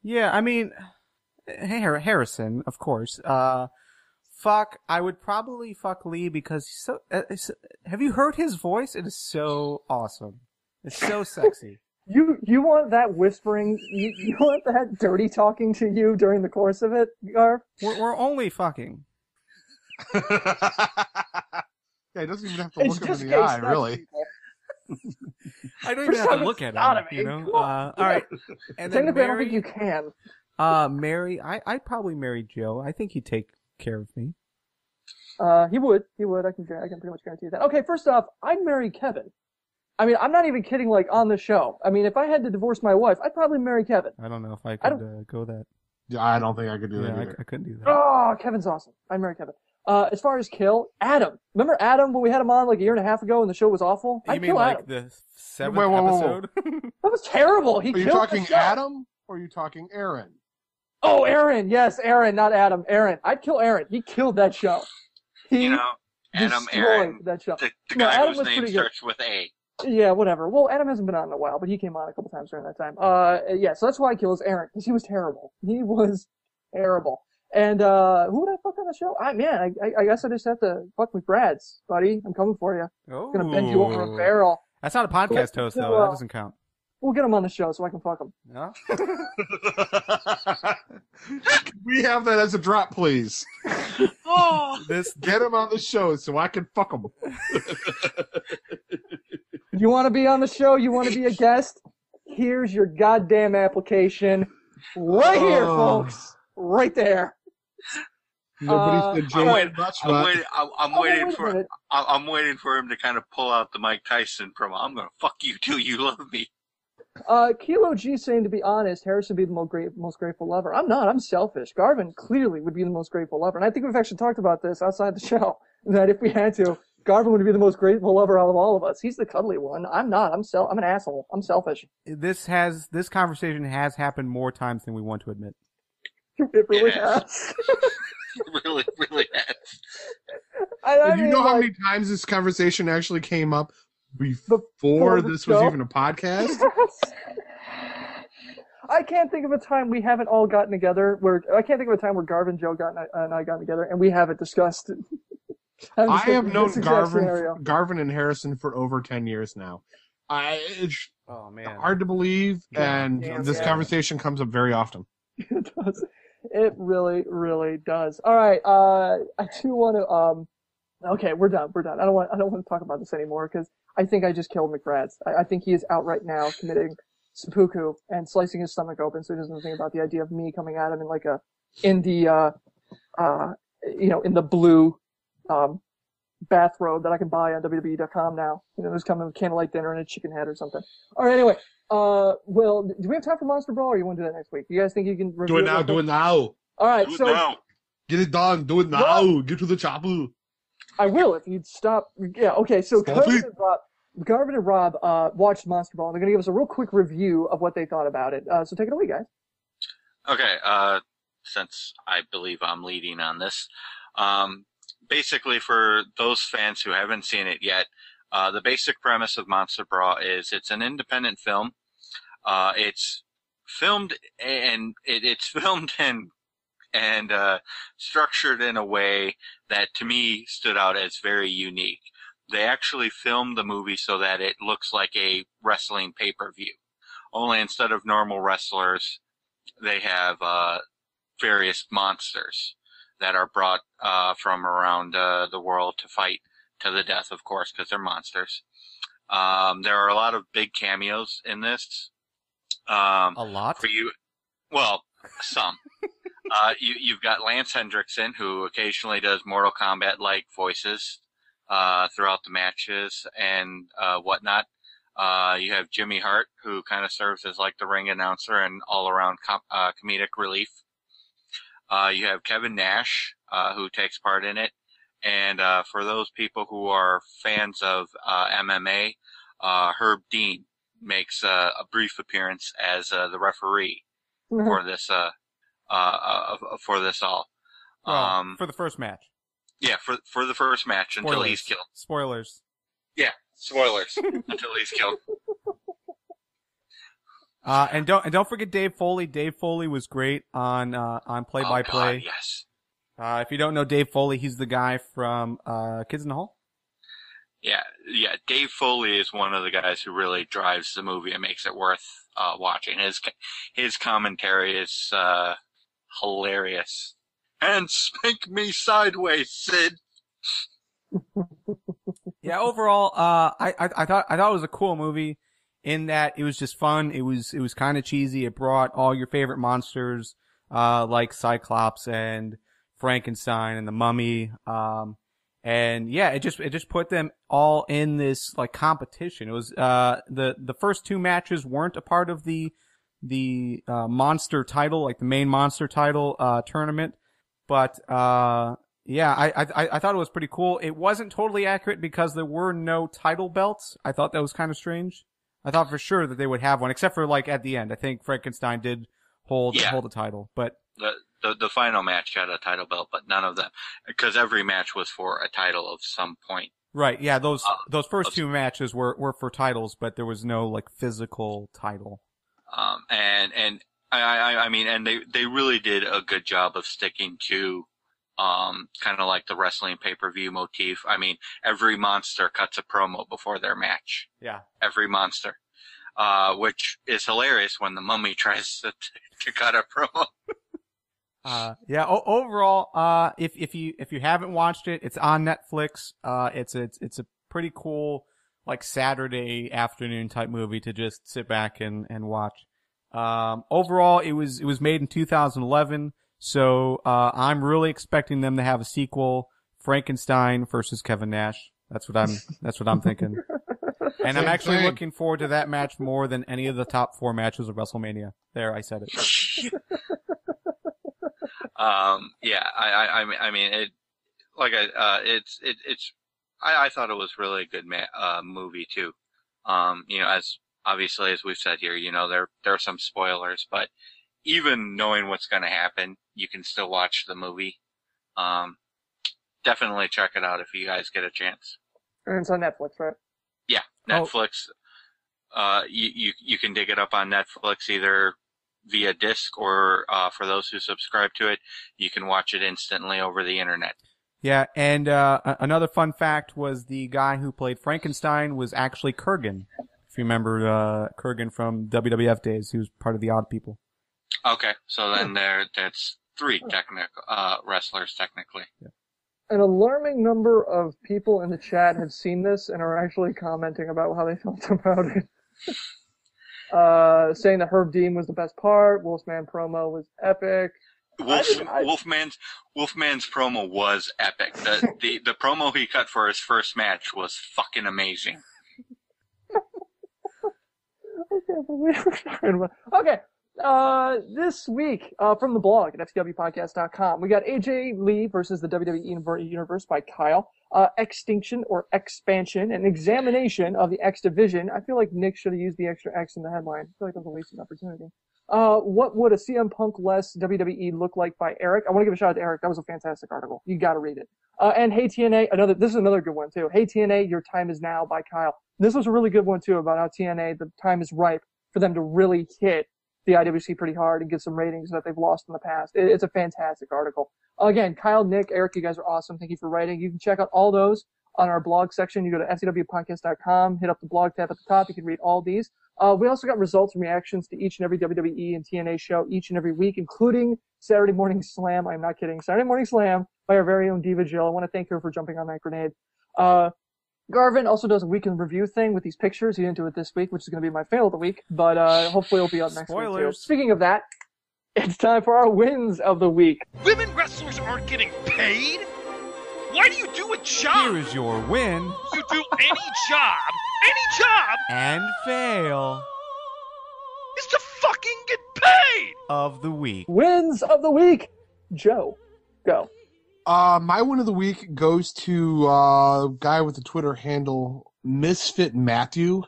Yeah, I mean, Harrison, of course. Fuck, I would probably fuck Lee because he's so. Have you heard his voice? It is so awesome. It's so sexy. You want that whispering? You want that dirty talking to you during the course of it, Garv? We're only fucking. Yeah, he doesn't even have to It's look him just in gay the eye, sex, really. people. I don't even have to look at him. sodomy. You know. Come on. All right. And then Technically, I don't Mary, think you can. Mary, I'd probably marry Joe. I think he'd take care of me. He would. I can pretty much guarantee that. Okay, first off, I'd marry Kevin. I mean, I'm not even kidding, like, on the show. I mean, if I had to divorce my wife, I'd probably marry Kevin. I don't know if I could go that. Yeah, I don't think I could do that either. I couldn't do that. Oh, Kevin's awesome. I'd marry Kevin. As far as kill, Adam. Remember Adam when we had him on like a year and a half ago and the show was awful? You I'd mean kill like Adam. the 7th episode? That was terrible. He Are you killed talking the show. Adam or are you talking Aaron? Oh, Aaron. Yes, Aaron, not Adam. Aaron. I'd kill Aaron. He killed that show. He Adam, destroyed Aaron, that show. the No, guy Adam whose was name pretty good. starts with A. Yeah, whatever. Well, Adam hasn't been on in a while, but he came on a couple times during that time. Yeah, so that's why I kill is Aaron, because he was terrible. He was terrible. And, who would I fuck on the show? I guess I just have to fuck McBrad's, buddy. I'm coming for you. Oh. I'm gonna bend you over a barrel. That's not a podcast host, though. That doesn't count. We'll get him on the show so I can fuck him. No? We have that as a drop, please. Get him on the show so I can fuck him. You want to be on the show? You want to be a guest? Here's your goddamn application. Right here, folks. Right there. Nobody said Jay I'm waiting for him to kind of pull out the Mike Tyson promo. I'm gonna fuck you too. You love me. Kilo G saying, to be honest, Harrison would be the most grateful lover. I'm not. I'm selfish. Garvin clearly would be the most grateful lover. And I think we've actually talked about this outside the show, that if we had to, Garvin would be the most grateful lover out of all of us. He's the cuddly one. I'm not. I'm an asshole. I'm selfish. This conversation has happened more times than we want to admit. It really has. It really, really has. Do you know how many times this conversation actually came up before this was even a podcast? I can't think of a time we haven't all gotten together I can't think of a time where Garvin, Joe, and I got together and we haven't discussed. I have known Garvin and Harrison for over 10 years now. It's hard to believe, and this conversation comes up very often. It does. It really, really does. All right. I do want to. Okay, we're done. I don't want to talk about this anymore because I think I just killed McBrad's. I think he is out right now committing seppuku and slicing his stomach open so he doesn't think about the idea of me coming at him in the blue bathrobe that I can buy on WWE.com now. There's coming with candlelight dinner and a chicken head or something. All right, anyway. Well, do we have time for Monster Brawl or you want to do that next week? You guys think you can review it now? Do it now. All right, do it now. Get it done. Do it now. What? Get to the chopper. I will if you'd stop. Yeah, okay, so Garvin and Rob watched Monster Brawl. They're going to give us a real quick review of what they thought about it. So take it away, guys. Okay, since I believe I'm leading on this, basically for those fans who haven't seen it yet, the basic premise of Monster Brawl is it's an independent film. It's filmed and structured in a way that to me stood out as very unique. They actually filmed the movie so that it looks like a wrestling pay-per-view. Only instead of normal wrestlers, they have various monsters that are brought from around the world to fight to the death, of course, because they're monsters. There are a lot of big cameos in this. A lot? For you, well, some. You've got Lance Hendrickson, who occasionally does Mortal Kombat-like voices throughout the matches and whatnot. You have Jimmy Hart, who kind of serves as like the ring announcer and all-around comedic relief. You have Kevin Nash, who takes part in it. And for those people who are fans of MMA, Herb Dean makes a brief appearance as the referee for this all. Well, for the first match. Yeah, for the first match until he's killed. Spoilers. Yeah, spoilers until he's killed. And don't forget Dave Foley. Dave Foley was great on play-by-play. Oh, God, yes. If you don't know Dave Foley, he's the guy from Kids in the Hall. Yeah. Dave Foley is one of the guys who really drives the movie and makes it worth watching. His commentary is hilarious. And spank me sideways, Sid. Yeah, overall, I thought it was a cool movie in that it was just fun. It was kind of cheesy. It brought all your favorite monsters like Cyclops and Frankenstein and the Mummy. And yeah, it just put them all in this like competition. It was, the first two matches weren't a part of the monster title, like the main monster title, tournament. But, yeah, I thought it was pretty cool. It wasn't totally accurate because there were no title belts. I thought that was kind of strange. I thought for sure that they would have one, except for like at the end. I think Frankenstein did hold a title, but the final match had a title belt, but none of them, because every match was for a title of some point. Right, yeah, those first two matches were for titles, but there was no like physical title. And I mean, and they really did a good job of sticking to kind of like the wrestling pay-per-view motif. I mean, every monster cuts a promo before their match. Yeah. Every monster. Which is hilarious when the Mummy tries to cut a promo. Yeah, overall, if you haven't watched it, it's on Netflix. It's a pretty cool, like, Saturday afternoon type movie to just sit back and watch. Overall, it was made in 2011. So, I'm really expecting them to have a sequel, Frankenstein versus Kevin Nash. That's what I'm thinking. And I'm actually looking forward to that match more than any of the top 4 matches of WrestleMania. There, I said it. Yeah, I mean, I thought it was really a good, movie too. As obviously, as we've said here, there are some spoilers, but even knowing what's going to happen, you can still watch the movie. Definitely check it out if you guys get a chance. And it's on Netflix, right? Yeah, Netflix. You can dig it up on Netflix either via disc or, for those who subscribe to it, you can watch it instantly over the internet. Yeah, and another fun fact was the guy who played Frankenstein was actually Kurgan. If you remember Kurgan from WWF days, he was part of the Odd People. Okay, so then that's 3 wrestlers technically. Yeah. An alarming number of people in the chat have seen this and are actually commenting about how they felt about it. Saying that Herb Dean was the best part, Wolfman promo was epic. Wolfman's promo was epic. The promo he cut for his first match was fucking amazing. Okay. This week, from the blog at FTWpodcast.com, we got AJ Lee versus the WWE Universe by Kyle. Extinction or Expansion, an examination of the X Division. I feel like Nick should have used the extra X in the headline. I feel like that was a wasted opportunity. What would a CM Punk less WWE look like by Eric? I want to give a shout out to Eric. That was a fantastic article. You gotta read it. And Hey TNA, this is another good one too. Hey TNA, Your Time Is Now by Kyle. This was a really good one too about how TNA, the time is ripe for them to really hit the IWC pretty hard and get some ratings that they've lost in the past. It's a fantastic article. Again, Kyle, Nick, Eric, you guys are awesome. Thank you for writing. You can check out all those on our blog section. You go to ftwpodcast.com, hit up the blog tab at the top. You can read all these. We also got results and reactions to each and every WWE and TNA show each and every week, including Saturday Morning Slam. I'm not kidding. Saturday Morning Slam by our very own Diva Jill. I want to thank her for jumping on that grenade. Garvin also does a week in review thing with these pictures. He didn't do it this week, which is going to be my fail of the week, but hopefully it'll be up next week too. Speaking of that, it's time for our wins of the week. Women wrestlers aren't getting paid? Why do you do a job? Here is your win. You do any job, and fail is to fucking get paid! Of the week. Wins of the week. Joe, go. My win of the week goes to a guy with the Twitter handle Misfit Matthew.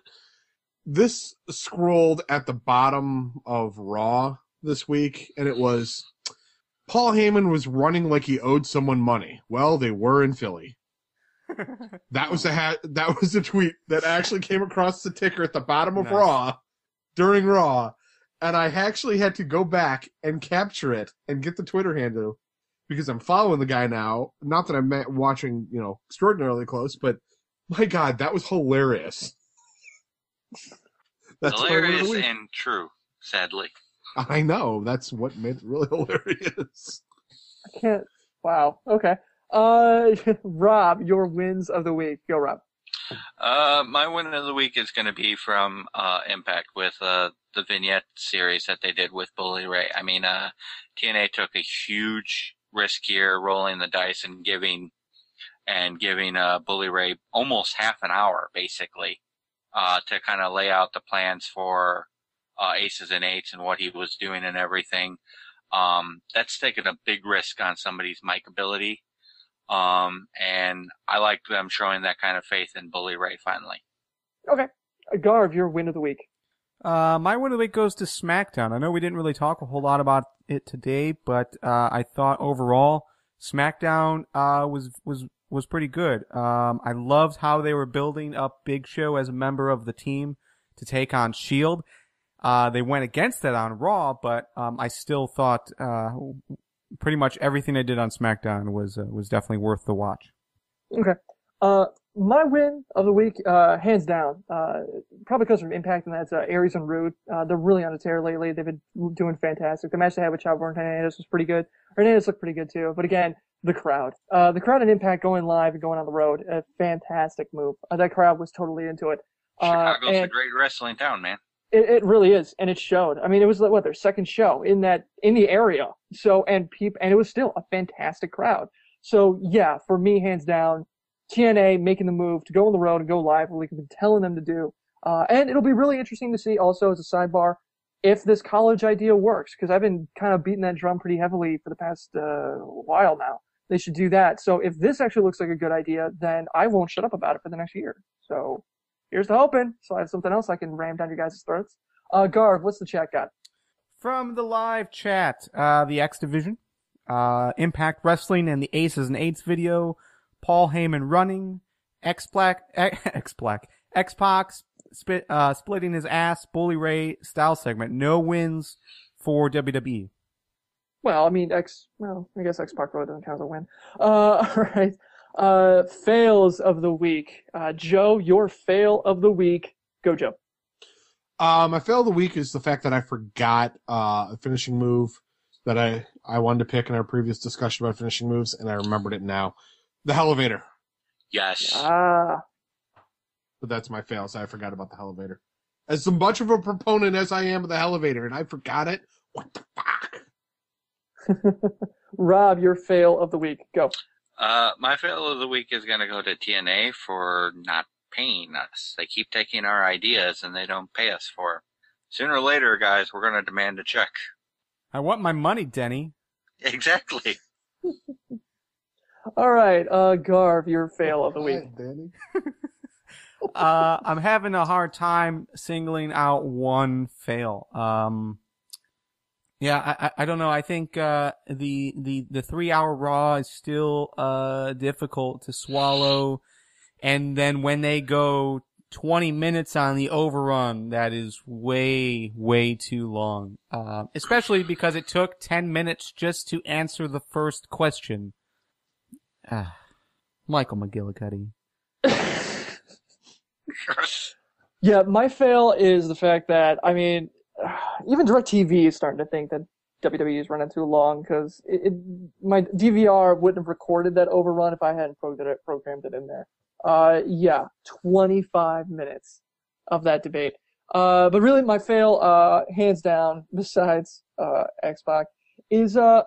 This scrolled at the bottom of Raw this week, and it was Paul Heyman was running like he owed someone money. Well, they were in Philly. That was a tweet that actually came across the ticker at the bottom of Raw during Raw, and I actually had to go back and capture it and get the Twitter handle because I'm following the guy now. Not that I'm watching, extraordinarily close, but my God, that was hilarious. That's hilarious and true, sadly. I know. That's what made it really hilarious. I can't. Wow. Okay. Rob, your wins of the week. Go, Rob. My win of the week is going to be from Impact with the vignette series that they did with Bully Ray. I mean, TNA took a huge risk here, rolling the dice and giving Bully Ray almost half an hour, basically, to kind of lay out the plans for Aces and Eights and what he was doing and everything. That's taken a big risk on somebody's mic ability. And I like them showing that kind of faith in Bully Ray finally. Okay. Garv, your win of the week. My win of the week goes to SmackDown. I know we didn't really talk a whole lot about it today, but I thought overall SmackDown was pretty good. I loved how they were building up Big Show as a member of the team to take on Shield. They went against that on Raw, but I still thought pretty much everything they did on SmackDown was definitely worth the watch. Okay. My win of the week, hands down, probably comes from Impact, and that's Aries and Rude. They're really on a tear lately. They've been doing fantastic. The match they had with Chavo and Hernandez was pretty good. Hernandez looked pretty good too. But again, the crowd. The crowd in Impact going live and going on the road, a fantastic move. That crowd was totally into it. Chicago's a great wrestling town, man. It really is, and it showed. I mean, it was their second show in the area. So, and it was still a fantastic crowd. So yeah, for me, hands down, TNA making the move to go on the road and go live, like we've been telling them to do. And it'll be really interesting to see also as a sidebar if this college idea works, because I've been kind of beating that drum pretty heavily for the past while now. They should do that. So if this actually looks like a good idea, then I won't shut up about it for the next year. So here's the hoping. So I have something else I can ram down your guys' throats. Garv, what's the chat got? From the live chat, the X Division, Impact Wrestling and the Aces and Eights video, Paul Heyman running, X-Pac splitting his ass, Bully Ray style segment. No wins for WWE. Well, I mean, I guess X-Pac really doesn't count as a win. All right. Fails of the week. Joe, your fail of the week. Go, Joe. My fail of the week is the fact that I forgot a finishing move that I wanted to pick in our previous discussion about finishing moves, and I remembered it now. The Elevator. Yes. But that's my fail, so I forgot about the Elevator. As much of a proponent as I am of the Elevator, and I forgot it, what the fuck? Rob, your fail of the week. Go. My fail of the week is going to go to TNA for not paying us. They keep taking our ideas and they don't pay us for them. Sooner or later, guys, we're going to demand a check. I want my money, Denny. Exactly. All right, Garv, your fail of the week. I'm having a hard time singling out one fail. Yeah, I don't know. I think the 3-hour Raw is still difficult to swallow, and then when they go 20 minutes on the overrun, that is way too long. Especially because it took 10 minutes just to answer the first question. Michael McGillicuddy. Yeah, my fail is the fact that, I mean, even DirecTV is starting to think that WWE is running too long, because my DVR wouldn't have recorded that overrun if I hadn't programmed it in there. Yeah, 25 minutes of that debate. But really my fail, hands down, besides X-Pac, is, I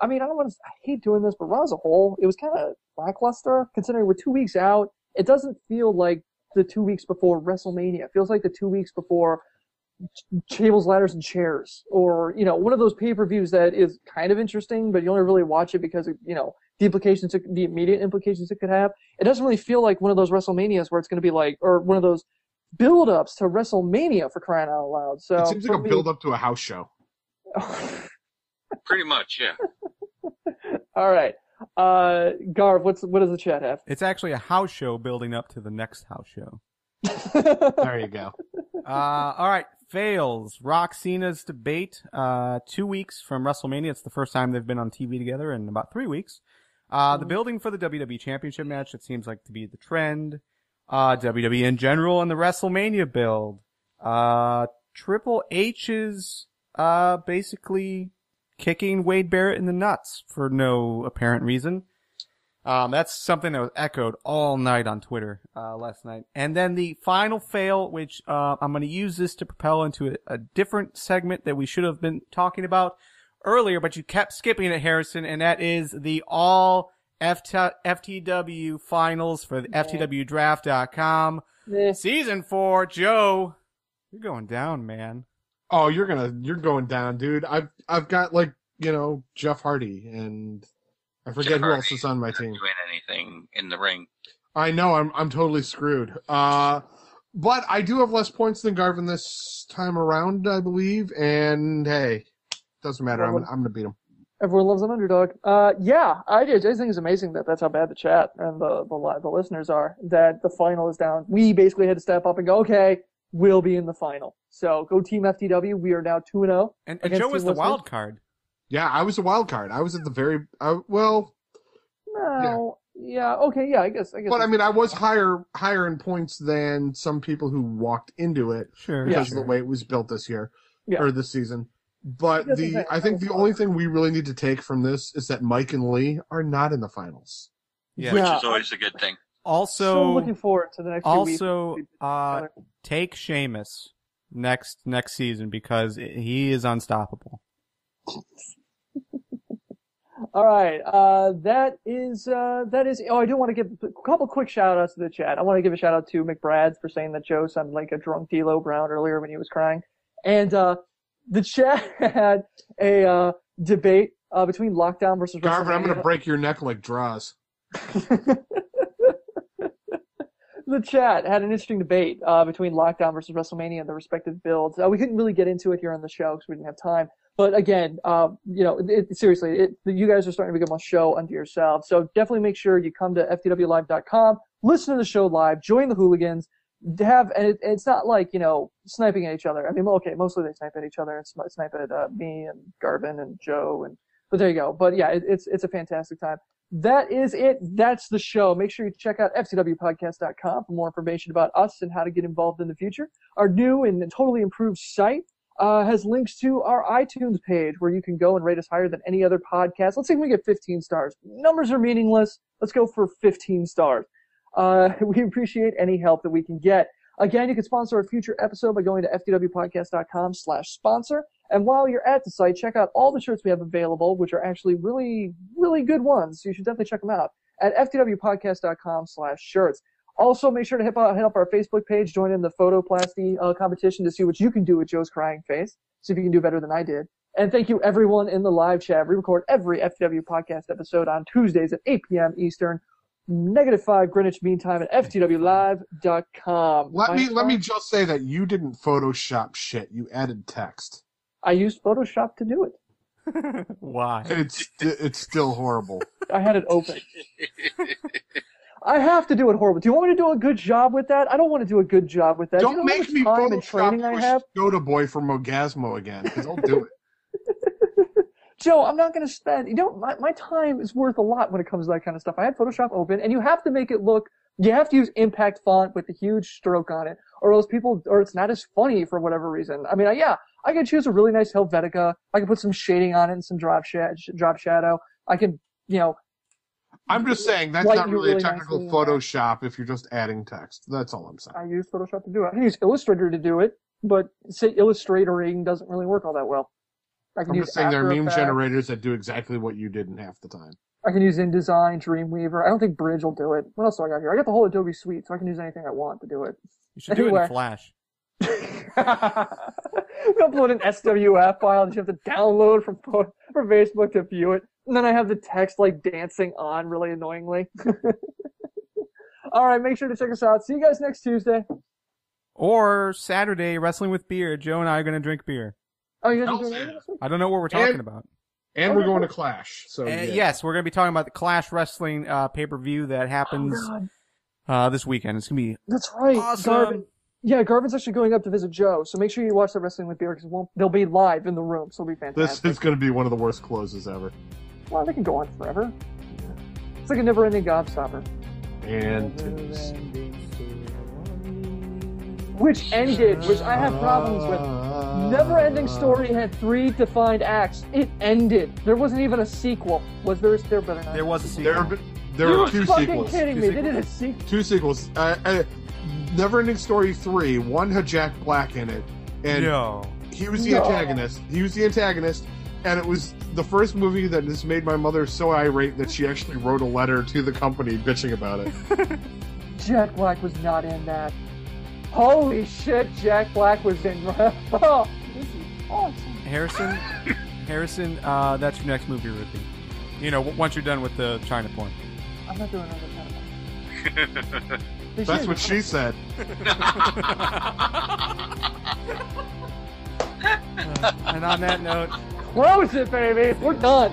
hate doing this, but Raw as a whole, it was kind of lackluster, considering we're 2 weeks out. It doesn't feel like the 2 weeks before WrestleMania. It feels like the 2 weeks before Tables, Ladders, and Chairs, or, one of those pay-per-views that is kind of interesting, but you only really watch it because of, the immediate implications it could have. It doesn't really feel like one of those WrestleManias where it's going to be like, or one of those build-ups to WrestleMania, for crying out loud. So it seems like a build-up to a house show. Pretty much, yeah. All right. Garv, what does the chat have? It's actually a house show building up to the next house show. There you go. All right. Fails. Rock Cena's debate. 2 weeks from WrestleMania. It's the first time they've been on TV together in about 3 weeks. The building for the WWE Championship match, it seems like to be the trend. WWE in general and the WrestleMania build. Triple H is, basically kicking Wade Barrett in the nuts for no apparent reason. That's something that was echoed all night on Twitter last night. And then the final fail, which I'm going to use this to propel into a different segment that we should have been talking about earlier, but you kept skipping it, Harrison, and that is the all FTW finals for the FTWdraft.com. Season 4. Joe, you're going down, man. Oh, you're going down, dude. I've got Jeff Hardy and I forget who else is on my team. Doing anything in the ring? I know I'm totally screwed. But I do have less points than Garvin this time around, I believe. And hey, doesn't matter. I'm gonna beat him. Everyone loves an underdog. Yeah, I just think it's amazing that that's how bad the chat and the listeners are. That the final is down. We basically had to step up and go, okay, we'll be in the final. So go Team FTW. We are now 2-0. And Joe was the wild card. Yeah, I was a wild card. I was at the very Yeah. Okay. Yeah. I guess. But I mean, I was higher in points than some people who walked into it because of the way it was built this year or this season. But I think the only thing we really need to take from this is that Mike and Lee are not in the finals. Yeah. Which is always a good thing. Also, so looking forward to the next 2 weeks. Also, take Sheamus next season because he is unstoppable. All right. That is. Oh, I do want to give a couple quick shout outs to the chat. I want to give a shout out to McBrad for saying that Joe sounded like a drunk D'Lo Brown earlier when he was crying. And, the chat had a, debate, between Lockdown versus Garvin, WrestleMania. I'm going to break your neck like Draws. The chat had an interesting debate, between Lockdown versus WrestleMania and the respective builds. We couldn't really get into it here on the show because we didn't have time. But again, seriously, you guys are starting to become a show unto yourselves. So definitely make sure you come to FTWlive.com, listen to the show live, join the hooligans, and it's not like, sniping at each other. I mean, okay, mostly they snipe at each other and snipe at me and Garvin and Joe, but there you go. But yeah, it's a fantastic time. That is it. That's the show. Make sure you check out FTWpodcast.com for more information about us and how to get involved in the future. Our new and totally improved site has links to our iTunes page where you can go and rate us higher than any other podcast. Let's see if we get 15 stars. Numbers are meaningless. Let's go for 15 stars. We appreciate any help that we can get. Again, you can sponsor a future episode by going to ftwpodcast.com/sponsor. And while you're at the site, check out all the shirts we have available, which are actually really, really good ones. So you should definitely check them out at ftwpodcast.com/shirts. Also, make sure to hit up our Facebook page, join in the photoplasty competition to see what you can do with Joe's crying face. See if you can do better than I did. And thank you everyone in the live chat. We record every FTW podcast episode on Tuesdays at 8 p.m. Eastern. -5 Greenwich Mean Time at FTWlive.com. Let me just say that you didn't Photoshop shit. You added text. I used Photoshop to do it. Why? It's still horrible. I had it open. I have to do it horrible. Do you want me to do a good job with that? I don't want to do a good job with that. Don't make me time and training I have. Go-to boy from Mogasmo again, because I'll do it. Joe, I'm not going to spend, my time is worth a lot when it comes to that kind of stuff. I had Photoshop open, and you have to make it look, you have to use impact font with the huge stroke on it, or it's not as funny for whatever reason. I mean, I can choose a really nice Helvetica. I can put some shading on it and some drop shadow. I can, I'm just saying that's not really a technical Photoshop if you're just adding text. That's all I'm saying. I use Photoshop to do it. I can use Illustrator to do it, but Illustratoring doesn't really work all that well. I'm just saying there are meme generators that do exactly what you did in half the time. I can use InDesign, Dreamweaver. I don't think Bridge will do it. What else do I got here? I got the whole Adobe suite, so I can use anything I want to do it. You should do it in Flash. Upload an SWF file that you have to download from Facebook to view it. And then I have the text dancing on really annoyingly. All right, make sure to check us out. See you guys next Tuesday. Or Saturday, Wrestling with Beer. Joe and I are going to drink beer. Oh, you guys are doing it? I don't know what we're talking about. And we're going to Clash. So yes, we're going to be talking about the Clash Wrestling pay-per-view that happens this weekend. It's going to be That's right. awesome. Garvin's actually going up to visit Joe, so make sure you watch the Wrestling with Beer because they'll be live in the room, so it'll be fantastic. This is going to be one of the worst closes ever. Well, they can go on forever. It's like a never-ending gobstopper. And which I have problems with. Never-ending story had 3 defined acts. It ended. There wasn't even a sequel. Was there? There better not. There was a sequel. There were two fucking sequels. kidding me. They did a sequel. Two sequels. Neverending Story 3. One had Jack Black in it, and he was the antagonist. He was the antagonist, and it was the first movie that just made my mother so irate that she actually wrote a letter to the company bitching about it. Jack Black was not in that. Holy shit, Jack Black was in. Oh, this is awesome. Harrison, that's your next movie review. You know, once you're done with the China porn. I'm not doing another China porn. That's what she said. And on that note, close it, baby. We're done.